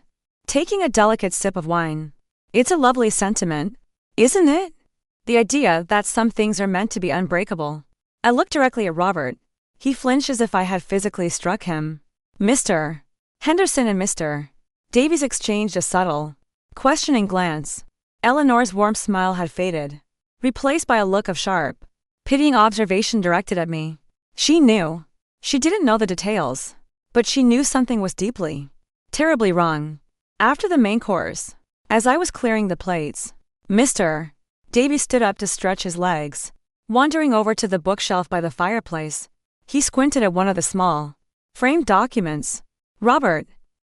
taking a delicate sip of wine. "It's a lovely sentiment, isn't it? The idea that some things are meant to be unbreakable." I looked directly at Robert. He flinched as if I had physically struck him. Mr. Henderson and Mr. Davies exchanged a subtle, questioning glance. Eleanor's warm smile had faded, replaced by a look of sharp, pitying observation directed at me. She knew. She didn't know the details, but she knew something was deeply, terribly wrong. After the main course, As I was clearing the plates, Mr. Davies stood up to stretch his legs. Wandering over to the bookshelf by the fireplace, he squinted at one of the small, framed documents. "Robert,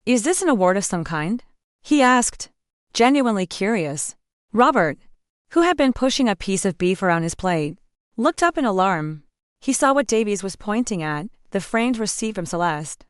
is this an award of some kind?" he asked, genuinely curious. Robert, who had been pushing a piece of beef around his plate, looked up in alarm. He saw what Davies was pointing at, the framed receipt from Celeste.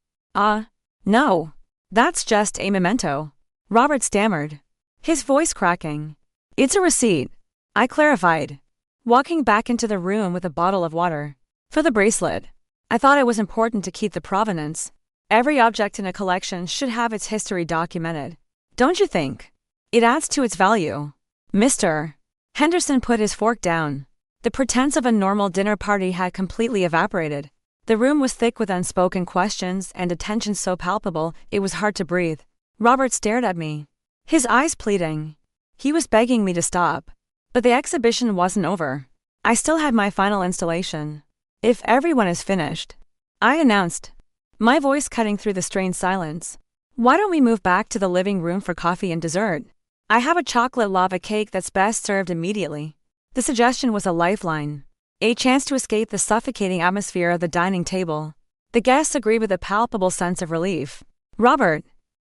No. That's just a memento," Robert stammered, his voice cracking. "It's a receipt," I clarified, walking back into the room with a bottle of water. "For the bracelet. I thought it was important to keep the provenance. Every object in a collection should have its history documented. Don't you think? It adds to its value." Mr. Henderson put his fork down. The pretense of a normal dinner party had completely evaporated. The room was thick with unspoken questions and a tension so palpable it was hard to breathe. Robert stared at me, his eyes pleading. He was begging me to stop. But the exhibition wasn't over. I still had my final installation. "If everyone is finished," I announced, my voice cutting through the strained silence, "why don't we move back to the living room for coffee and dessert? I have a chocolate lava cake that's best served immediately." The suggestion was a lifeline, a chance to escape the suffocating atmosphere of the dining table. The guests agreed with a palpable sense of relief. Robert,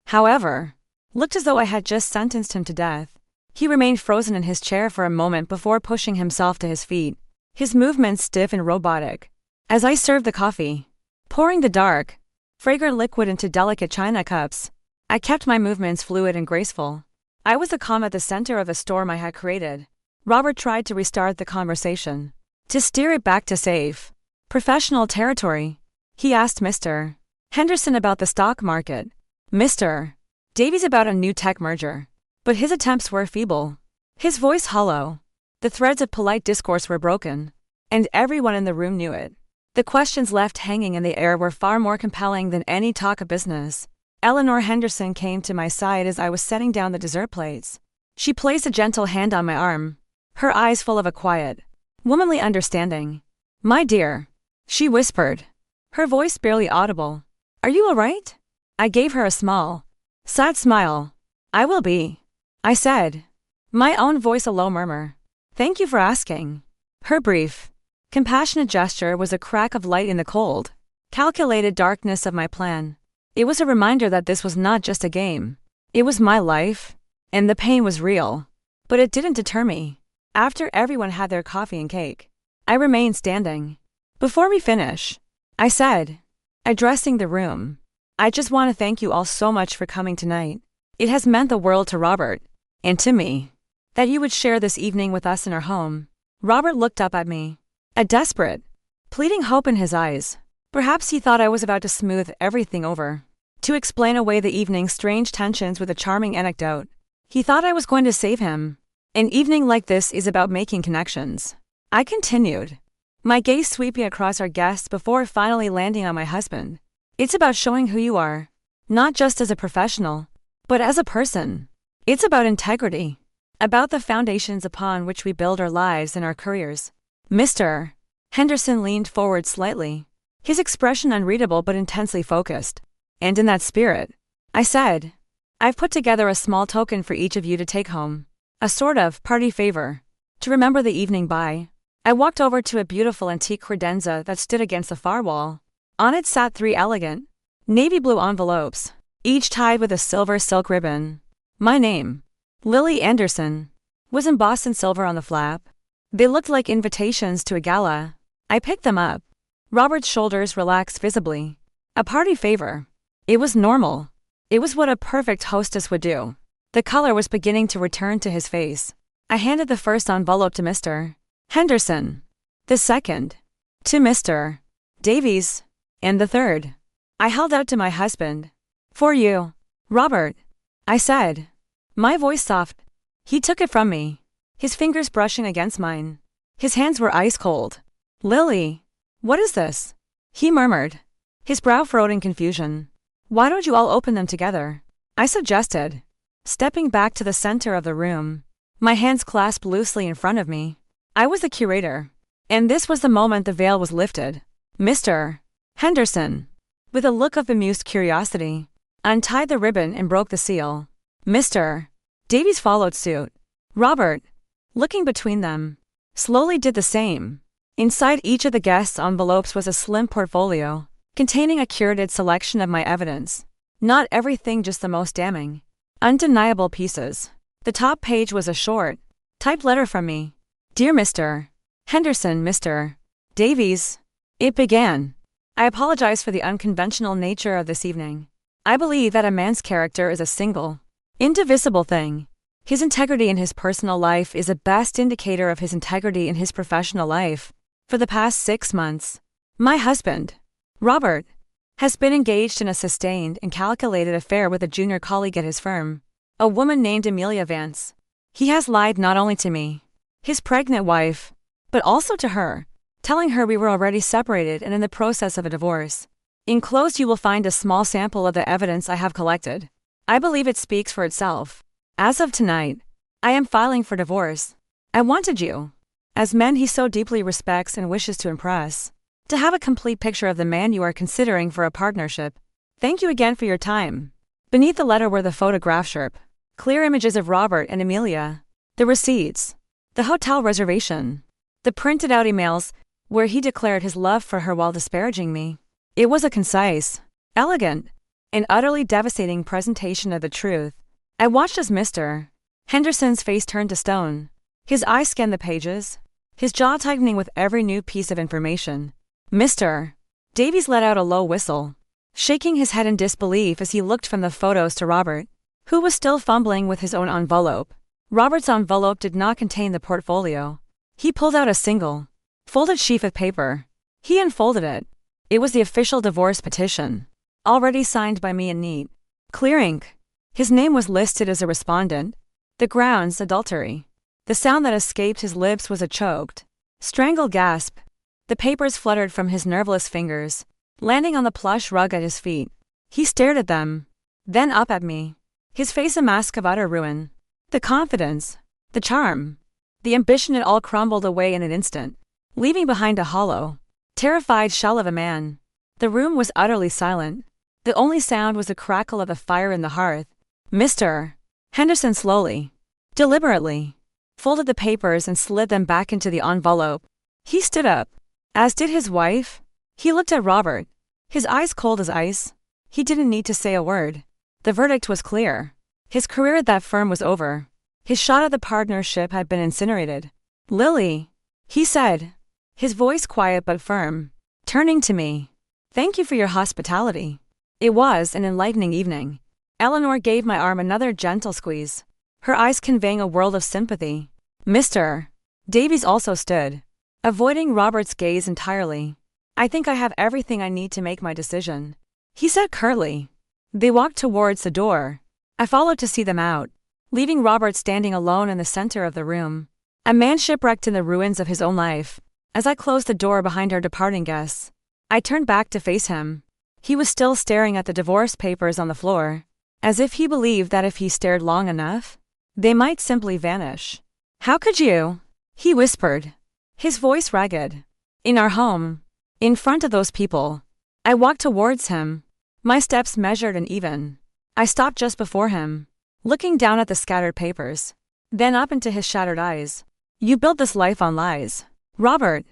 however, looked as though I had just sentenced him to death. He remained frozen in his chair for a moment before pushing himself to his feet, his movements stiff and robotic. As I served the coffee, pouring the dark, fragrant liquid into delicate china cups, I kept my movements fluid and graceful. I was the calm at the center of the storm I had created. Robert tried to restart the conversation, to steer it back to safe, professional territory. He asked Mr. Henderson about the stock market, Mr. Davies about a new tech merger. But his attempts were feeble, his voice hollow. The threads of polite discourse were broken, and everyone in the room knew it. The questions left hanging in the air were far more compelling than any talk of business. Eleanor Henderson came to my side as I was setting down the dessert plates. She placed a gentle hand on my arm, her eyes full of a quiet, womanly understanding. "My dear," she whispered, her voice barely audible. "Are you all right?" I gave her a small, sad smile. "I will be," I said, my own voice a low murmur. "Thank you for asking." Her brief, compassionate gesture was a crack of light in the cold, calculated darkness of my plan. It was a reminder that this was not just a game. It was my life, and the pain was real. But it didn't deter me. After everyone had their coffee and cake, I remained standing. "Before we finish," I said, addressing the room, "I just want to thank you all so much for coming tonight. It has meant the world to Robert, and to me, that you would share this evening with us in our home." Robert looked up at me, a desperate, pleading hope in his eyes. Perhaps he thought I was about to smooth everything over, to explain away the evening's strange tensions with a charming anecdote. He thought I was going to save him. "An evening like this is about making connections," I continued, my gaze sweeping across our guests before finally landing on my husband. "It's about showing who you are, not just as a professional, but as a person. It's about integrity, about the foundations upon which we build our lives and our careers." Mr. Henderson leaned forward slightly, his expression unreadable but intensely focused. "And in that spirit," I said, "I've put together a small token for each of you to take home. A sort of party favor, to remember the evening by." I walked over to a beautiful antique credenza that stood against the far wall. On it sat 3 elegant, navy blue envelopes, each tied with a silver silk ribbon. My name, Lily Anderson, was embossed in silver on the flap. They looked like invitations to a gala. I picked them up. Robert's shoulders relaxed visibly. A party favor. It was normal. It was what a perfect hostess would do. The color was beginning to return to his face. I handed the first envelope to Mr. Henderson, the second to Mr. Davies, and the third I held out to my husband. "For you, Robert," I said, my voice soft. He took it from me, his fingers brushing against mine. His hands were ice cold. "Lily, what is this?" he murmured, his brow furrowed in confusion. "Why don't you all open them together?" I suggested, stepping back to the center of the room, my hands clasped loosely in front of me. I was the curator, and this was the moment the veil was lifted. Mr. Henderson, with a look of bemused curiosity, untied the ribbon and broke the seal. Mr. Davies followed suit. Robert, looking between them, slowly did the same. Inside each of the guests' envelopes was a slim portfolio, containing a curated selection of my evidence. Not everything, just the most damning, undeniable pieces. The top page was a short, typed letter from me. Dear Mr. Henderson, Mr. Davies. It began. I apologize for the unconventional nature of this evening. I believe that a man's character is a single, indivisible thing. His integrity in his personal life is a best indicator of his integrity in his professional life. For the past 6 months, my husband, Robert, has been engaged in a sustained and calculated affair with a junior colleague at his firm, a woman named Amelia Vance. He has lied not only to me, his pregnant wife, but also to her, telling her we were already separated and in the process of a divorce. Enclosed you will find a small sample of the evidence I have collected. I believe it speaks for itself. As of tonight, I am filing for divorce. I wanted you, as men he so deeply respects and wishes to impress, to have a complete picture of the man you are considering for a partnership. Thank you again for your time. Beneath the letter were the photographs, clear images of Robert and Amelia, the receipts, the hotel reservation, the printed out emails where he declared his love for her while disparaging me. It was a concise, elegant, and utterly devastating presentation of the truth. I watched as Mr. Henderson's face turned to stone. His eyes scanned the pages, his jaw tightening with every new piece of information. Mr. Davies let out a low whistle, shaking his head in disbelief as he looked from the photos to Robert, who was still fumbling with his own envelope. Robert's envelope did not contain the portfolio. He pulled out a single, folded sheaf of paper. He unfolded it. It was the official divorce petition, already signed by me in neat, clear ink. His name was listed as a respondent. The grounds, adultery. The sound that escaped his lips was a choked, strangled gasp. The papers fluttered from his nerveless fingers, landing on the plush rug at his feet. He stared at them, then up at me, his face a mask of utter ruin. The confidence, the charm, the ambition, it all crumbled away in an instant, leaving behind a hollow, terrified shell of a man. The room was utterly silent. The only sound was the crackle of the fire in the hearth. Mr. Henderson slowly, deliberately, folded the papers and slid them back into the envelope. He stood up, as did his wife. He looked at Robert, his eyes cold as ice. He didn't need to say a word. The verdict was clear. His career at that firm was over. His shot at the partnership had been incinerated. Lily, he said, his voice quiet but firm, turning to me. Thank you for your hospitality. It was an enlightening evening. Eleanor gave my arm another gentle squeeze, her eyes conveying a world of sympathy. Mr. Davies also stood, avoiding Robert's gaze entirely. I think I have everything I need to make my decision, he said curtly. They walked towards the door. I followed to see them out, leaving Robert standing alone in the center of the room, a man shipwrecked in the ruins of his own life. As I closed the door behind our departing guests, I turned back to face him. He was still staring at the divorce papers on the floor, as if he believed that if he stared long enough, they might simply vanish. How could you? He whispered, his voice ragged. In our home, in front of those people. I walked towards him, my steps measured and even. I stopped just before him, looking down at the scattered papers, then up into his shattered eyes. You built this life on lies, Robert,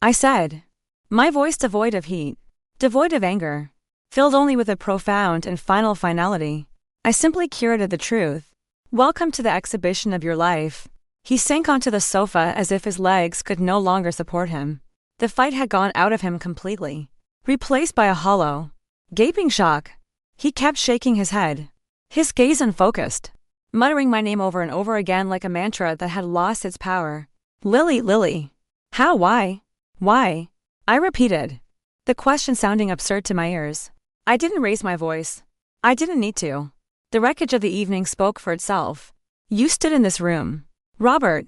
I said, my voice devoid of heat, devoid of anger, filled only with a profound and final finality. I simply curated the truth. Welcome to the exhibition of your life. He sank onto the sofa as if his legs could no longer support him. The fight had gone out of him completely, replaced by a hollow, gaping shock. He kept shaking his head, his gaze unfocused, muttering my name over and over again like a mantra that had lost its power. Lily, Lily. How? Why? Why? I repeated, the question sounding absurd to my ears. I didn't raise my voice. I didn't need to. The wreckage of the evening spoke for itself. You stood in this room, Robert,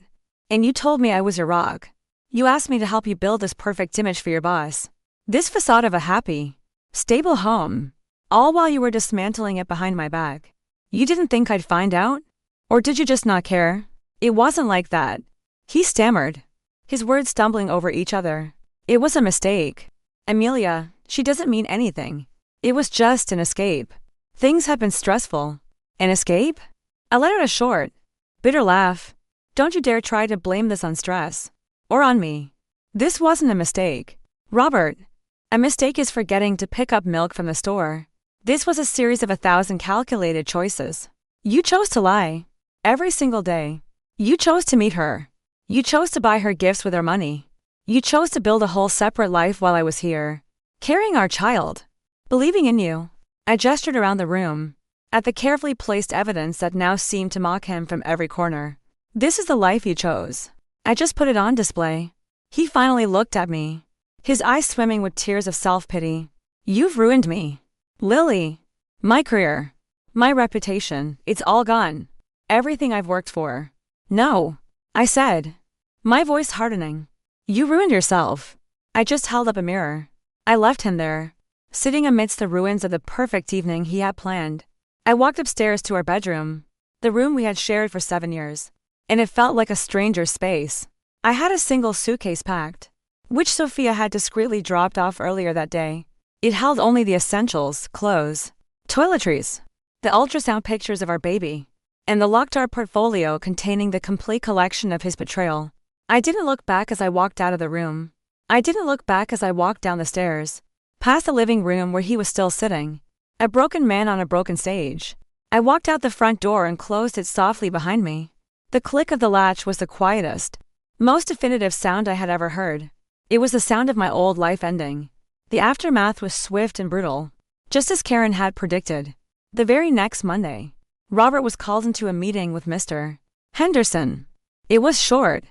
and you told me I was your rock. You asked me to help you build this perfect image for your boss, this facade of a happy, stable home, all while you were dismantling it behind my back. You didn't think I'd find out? Or did you just not care? It wasn't like that. He stammered, his words stumbling over each other. It was a mistake. Amelia, she doesn't mean anything. It was just an escape. Things have been stressful. An escape? I let out a short, bitter laugh. Don't you dare try to blame this on stress. Or on me. This wasn't a mistake, Robert. A mistake is forgetting to pick up milk from the store. This was a series of 1,000 calculated choices. You chose to lie. Every single day. You chose to meet her. You chose to buy her gifts with her money. You chose to build a whole separate life while I was here, carrying our child. Believing in you. I gestured around the room, at the carefully placed evidence that now seemed to mock him from every corner. This is the life you chose. I just put it on display. He finally looked at me, his eyes swimming with tears of self-pity. You've ruined me. Lily. My career. My reputation. It's all gone. Everything I've worked for. No. I said, my voice hardening. You ruined yourself. I just held up a mirror. I left him there, sitting amidst the ruins of the perfect evening he had planned. I walked upstairs to our bedroom, the room we had shared for 7 years, and it felt like a stranger's space. I had a single suitcase packed, which Sophia had discreetly dropped off earlier that day. It held only the essentials, clothes, toiletries, the ultrasound pictures of our baby, and the locked art portfolio containing the complete collection of his betrayal. I didn't look back as I walked out of the room. I didn't look back as I walked down the stairs, past the living room where he was still sitting, a broken man on a broken stage. I walked out the front door and closed it softly behind me. The click of the latch was the quietest, most definitive sound I had ever heard. It was the sound of my old life ending. The aftermath was swift and brutal, just as Karen had predicted. The very next Monday, Robert was called into a meeting with Mr. Henderson. It was short.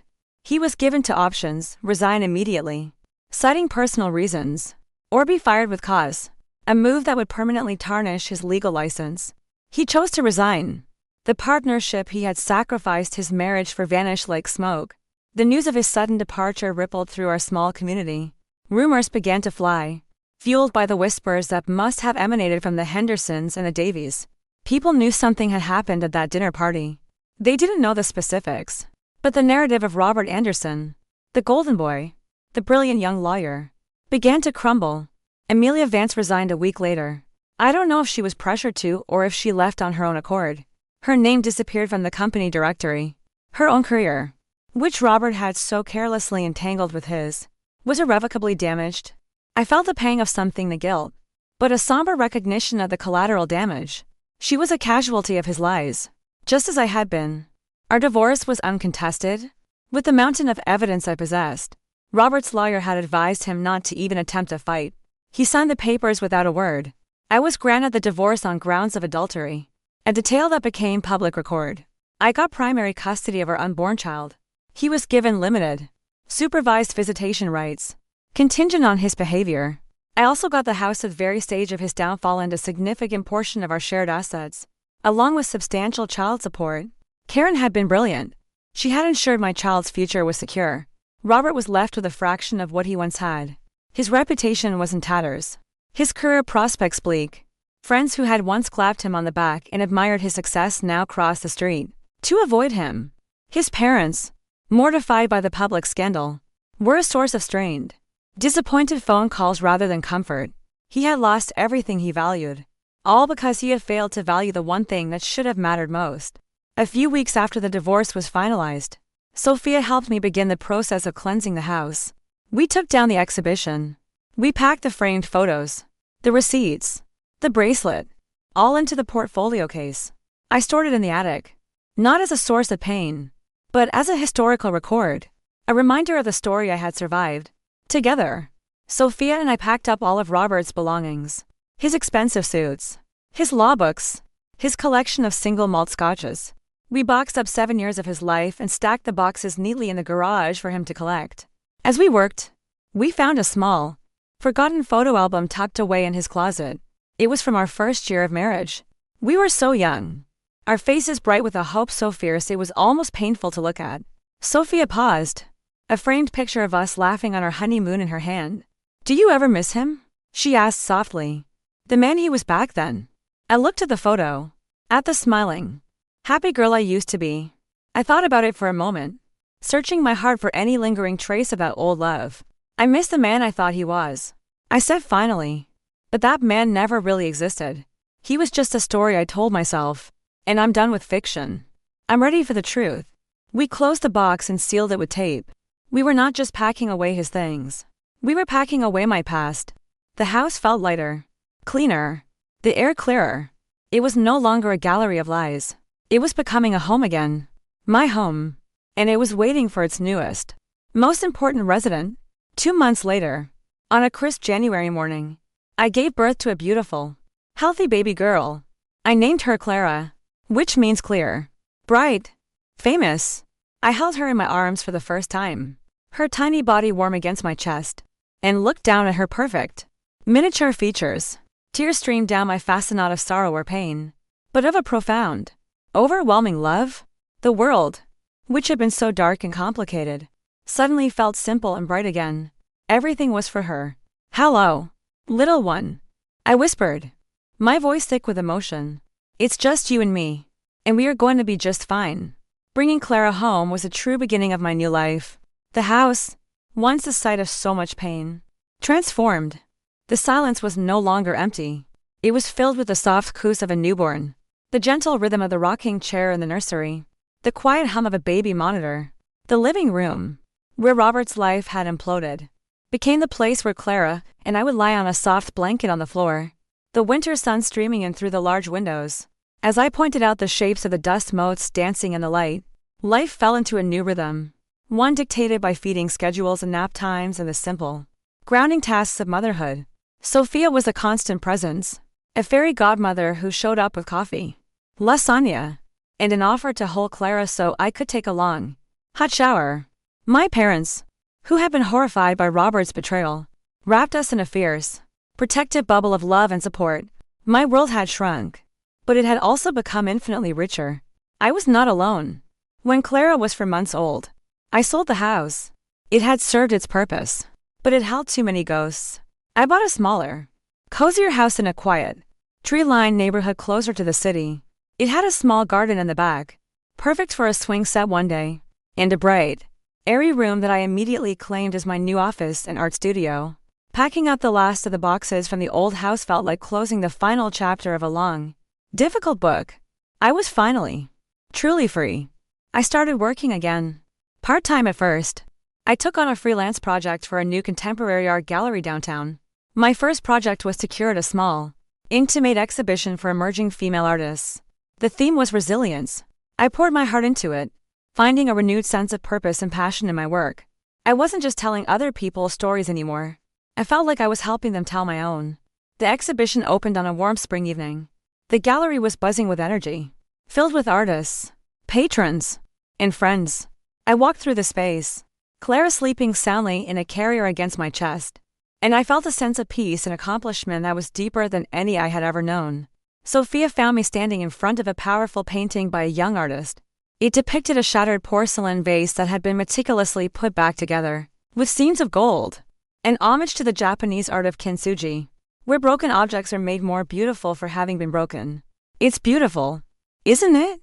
He was given two options: resign immediately, citing personal reasons, or be fired with cause, a move that would permanently tarnish his legal license. He chose to resign. The partnership he had sacrificed his marriage for vanished like smoke. The news of his sudden departure rippled through our small community. Rumors began to fly, fueled by the whispers that must have emanated from the Hendersons and the Davies. People knew something had happened at that dinner party. They didn't know the specifics, but the narrative of Robert Anderson, the golden boy, the brilliant young lawyer, began to crumble. Amelia Vance resigned a week later. I don't know if she was pressured to or if she left on her own accord. Her name disappeared from the company directory. Her own career, which Robert had so carelessly entangled with his, was irrevocably damaged. I felt the pang of something the guilt, but a somber recognition of the collateral damage. She was a casualty of his lies, just as I had been. Our divorce was uncontested. With the mountain of evidence I possessed, Robert's lawyer had advised him not to even attempt a fight. He signed the papers without a word. I was granted the divorce on grounds of adultery, a detail that became public record. I got primary custody of our unborn child. He was given limited, supervised visitation rights, contingent on his behavior. I also got the house at the very stage of his downfall and a significant portion of our shared assets, along with substantial child support. Karen had been brilliant. She had ensured my child's future was secure. Robert was left with a fraction of what he once had. His reputation was in tatters. His career prospects bleak. Friends who had once clapped him on the back and admired his success now crossed the street to avoid him. His parents, mortified by the public scandal, were a source of strained, disappointed phone calls rather than comfort. He had lost everything he valued, all because he had failed to value the one thing that should have mattered most. A few weeks after the divorce was finalized, Sophia helped me begin the process of cleansing the house. We took down the exhibition. We packed the framed photos, the receipts, the bracelet, all into the portfolio case. I stored it in the attic, not as a source of pain, but as a historical record, a reminder of the story I had survived. Together, Sophia and I packed up all of Robert's belongings, his expensive suits, his law books, his collection of single malt scotches. We boxed up 7 years of his life and stacked the boxes neatly in the garage for him to collect. As we worked, we found a small, forgotten photo album tucked away in his closet. It was from our first year of marriage. We were so young, our faces bright with a hope so fierce it was almost painful to look at. Sophia paused, a framed picture of us laughing on our honeymoon in her hand. "Do you ever miss him?" she asked softly. "The man he was back then." I looked at the photo, at the smiling, happy girl I used to be. I thought about it for a moment, searching my heart for any lingering trace of that old love. I miss the man I thought he was, I said finally. But that man never really existed. He was just a story I told myself. And I'm done with fiction. I'm ready for the truth. We closed the box and sealed it with tape. We were not just packing away his things. We were packing away my past. The house felt lighter, cleaner, the air clearer. It was no longer a gallery of lies. It was becoming a home again. My home. And it was waiting for its newest, most important resident. 2 months later, on a crisp January morning, I gave birth to a beautiful, healthy baby girl. I named her Clara, which means clear, bright, famous. I held her in my arms for the first time, her tiny body warm against my chest, and looked down at her perfect, miniature features. Tears streamed down my face, not of sorrow or pain, but of a profound, overwhelming love. The world, which had been so dark and complicated, suddenly felt simple and bright again. Everything was for her. "Hello, little one," I whispered, my voice thick with emotion. "It's just you and me, and we are going to be just fine." Bringing Clara home was a true beginning of my new life. The house, once the site of so much pain, transformed. The silence was no longer empty. It was filled with the soft cooes of a newborn, the gentle rhythm of the rocking chair in the nursery, the quiet hum of a baby monitor. The living room, where Robert's life had imploded, became the place where Clara and I would lie on a soft blanket on the floor, the winter sun streaming in through the large windows. As I pointed out the shapes of the dust motes dancing in the light, life fell into a new rhythm, one dictated by feeding schedules and nap times and the simple, grounding tasks of motherhood. Sophia was a constant presence, a fairy godmother who showed up with coffee, lasagna, and an offer to hold Clara so I could take a long, hot shower. My parents, who had been horrified by Robert's betrayal, wrapped us in a fierce, protective bubble of love and support. My world had shrunk, but it had also become infinitely richer. I was not alone. When Clara was 4 months old, I sold the house. It had served its purpose, but it held too many ghosts. I bought a smaller, cozier house in a quiet, tree-lined neighborhood closer to the city. It had a small garden in the back, perfect for a swing set one day, and a bright, airy room that I immediately claimed as my new office and art studio. Packing up the last of the boxes from the old house felt like closing the final chapter of a long, difficult book. I was finally, truly free. I started working again, part-time at first. I took on a freelance project for a new contemporary art gallery downtown. My first project was to curate a small, intimate exhibition for emerging female artists. The theme was resilience. I poured my heart into it, finding a renewed sense of purpose and passion in my work. I wasn't just telling other people's stories anymore. I felt like I was helping them tell my own. The exhibition opened on a warm spring evening. The gallery was buzzing with energy, filled with artists, patrons, and friends. I walked through the space, Clara sleeping soundly in a carrier against my chest, and I felt a sense of peace and accomplishment that was deeper than any I had ever known. Sophia found me standing in front of a powerful painting by a young artist. It depicted a shattered porcelain vase that had been meticulously put back together, with scenes of gold, an homage to the Japanese art of kintsugi, where broken objects are made more beautiful for having been broken. "It's beautiful, isn't it?"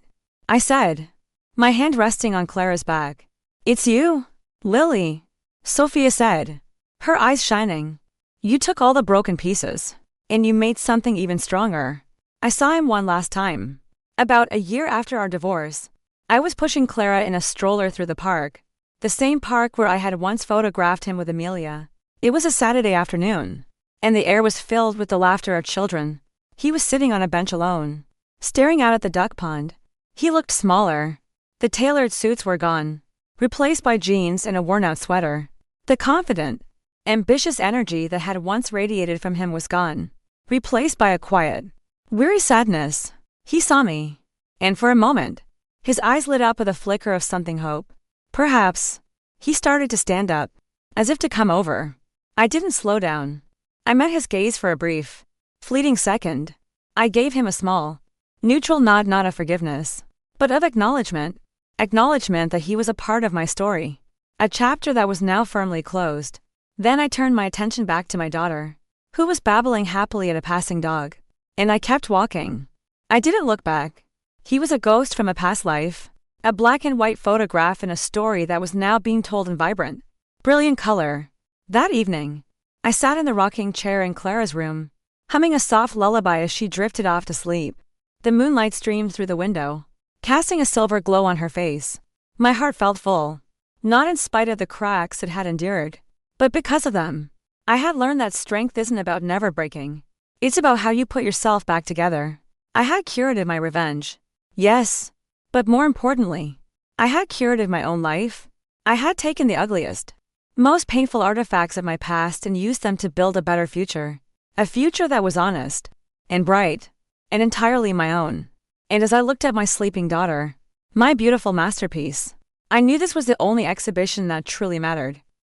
I said, my hand resting on Clara's back. "It's you, Lily," Sophia said, her eyes shining. "You took all the broken pieces, and you made something even stronger." I saw him one last time, about a year after our divorce. I was pushing Clara in a stroller through the park, the same park where I had once photographed him with Amelia. It was a Saturday afternoon, and the air was filled with the laughter of children. He was sitting on a bench alone, staring out at the duck pond. He looked smaller. The tailored suits were gone, replaced by jeans and a worn-out sweater. The confident, ambitious energy that had once radiated from him was gone, replaced by a quiet, weary sadness. He saw me, and for a moment, his eyes lit up with a flicker of something hope. Perhaps. He started to stand up, as if to come over. I didn't slow down. I met his gaze for a brief, fleeting second. I gave him a small, neutral nod, not of forgiveness, but of acknowledgement that he was a part of my story, a chapter that was now firmly closed. Then I turned my attention back to my daughter, who was babbling happily at a passing dog, and I kept walking. I didn't look back. He was a ghost from a past life, a black and white photograph in a story that was now being told in vibrant, brilliant color. That evening, I sat in the rocking chair in Clara's room, humming a soft lullaby as she drifted off to sleep. The moonlight streamed through the window, casting a silver glow on her face. My heart felt full, not in spite of the cracks it had endured, but because of them. I had learned that strength isn't about never breaking. It's about how you put yourself back together. I had curated my revenge. Yes. But more importantly, I had curated my own life. I had taken the ugliest, most painful artifacts of my past and used them to build a better future. A future that was honest, and bright, and entirely my own. And as I looked at my sleeping daughter, my beautiful masterpiece, I knew this was the only exhibition that truly mattered.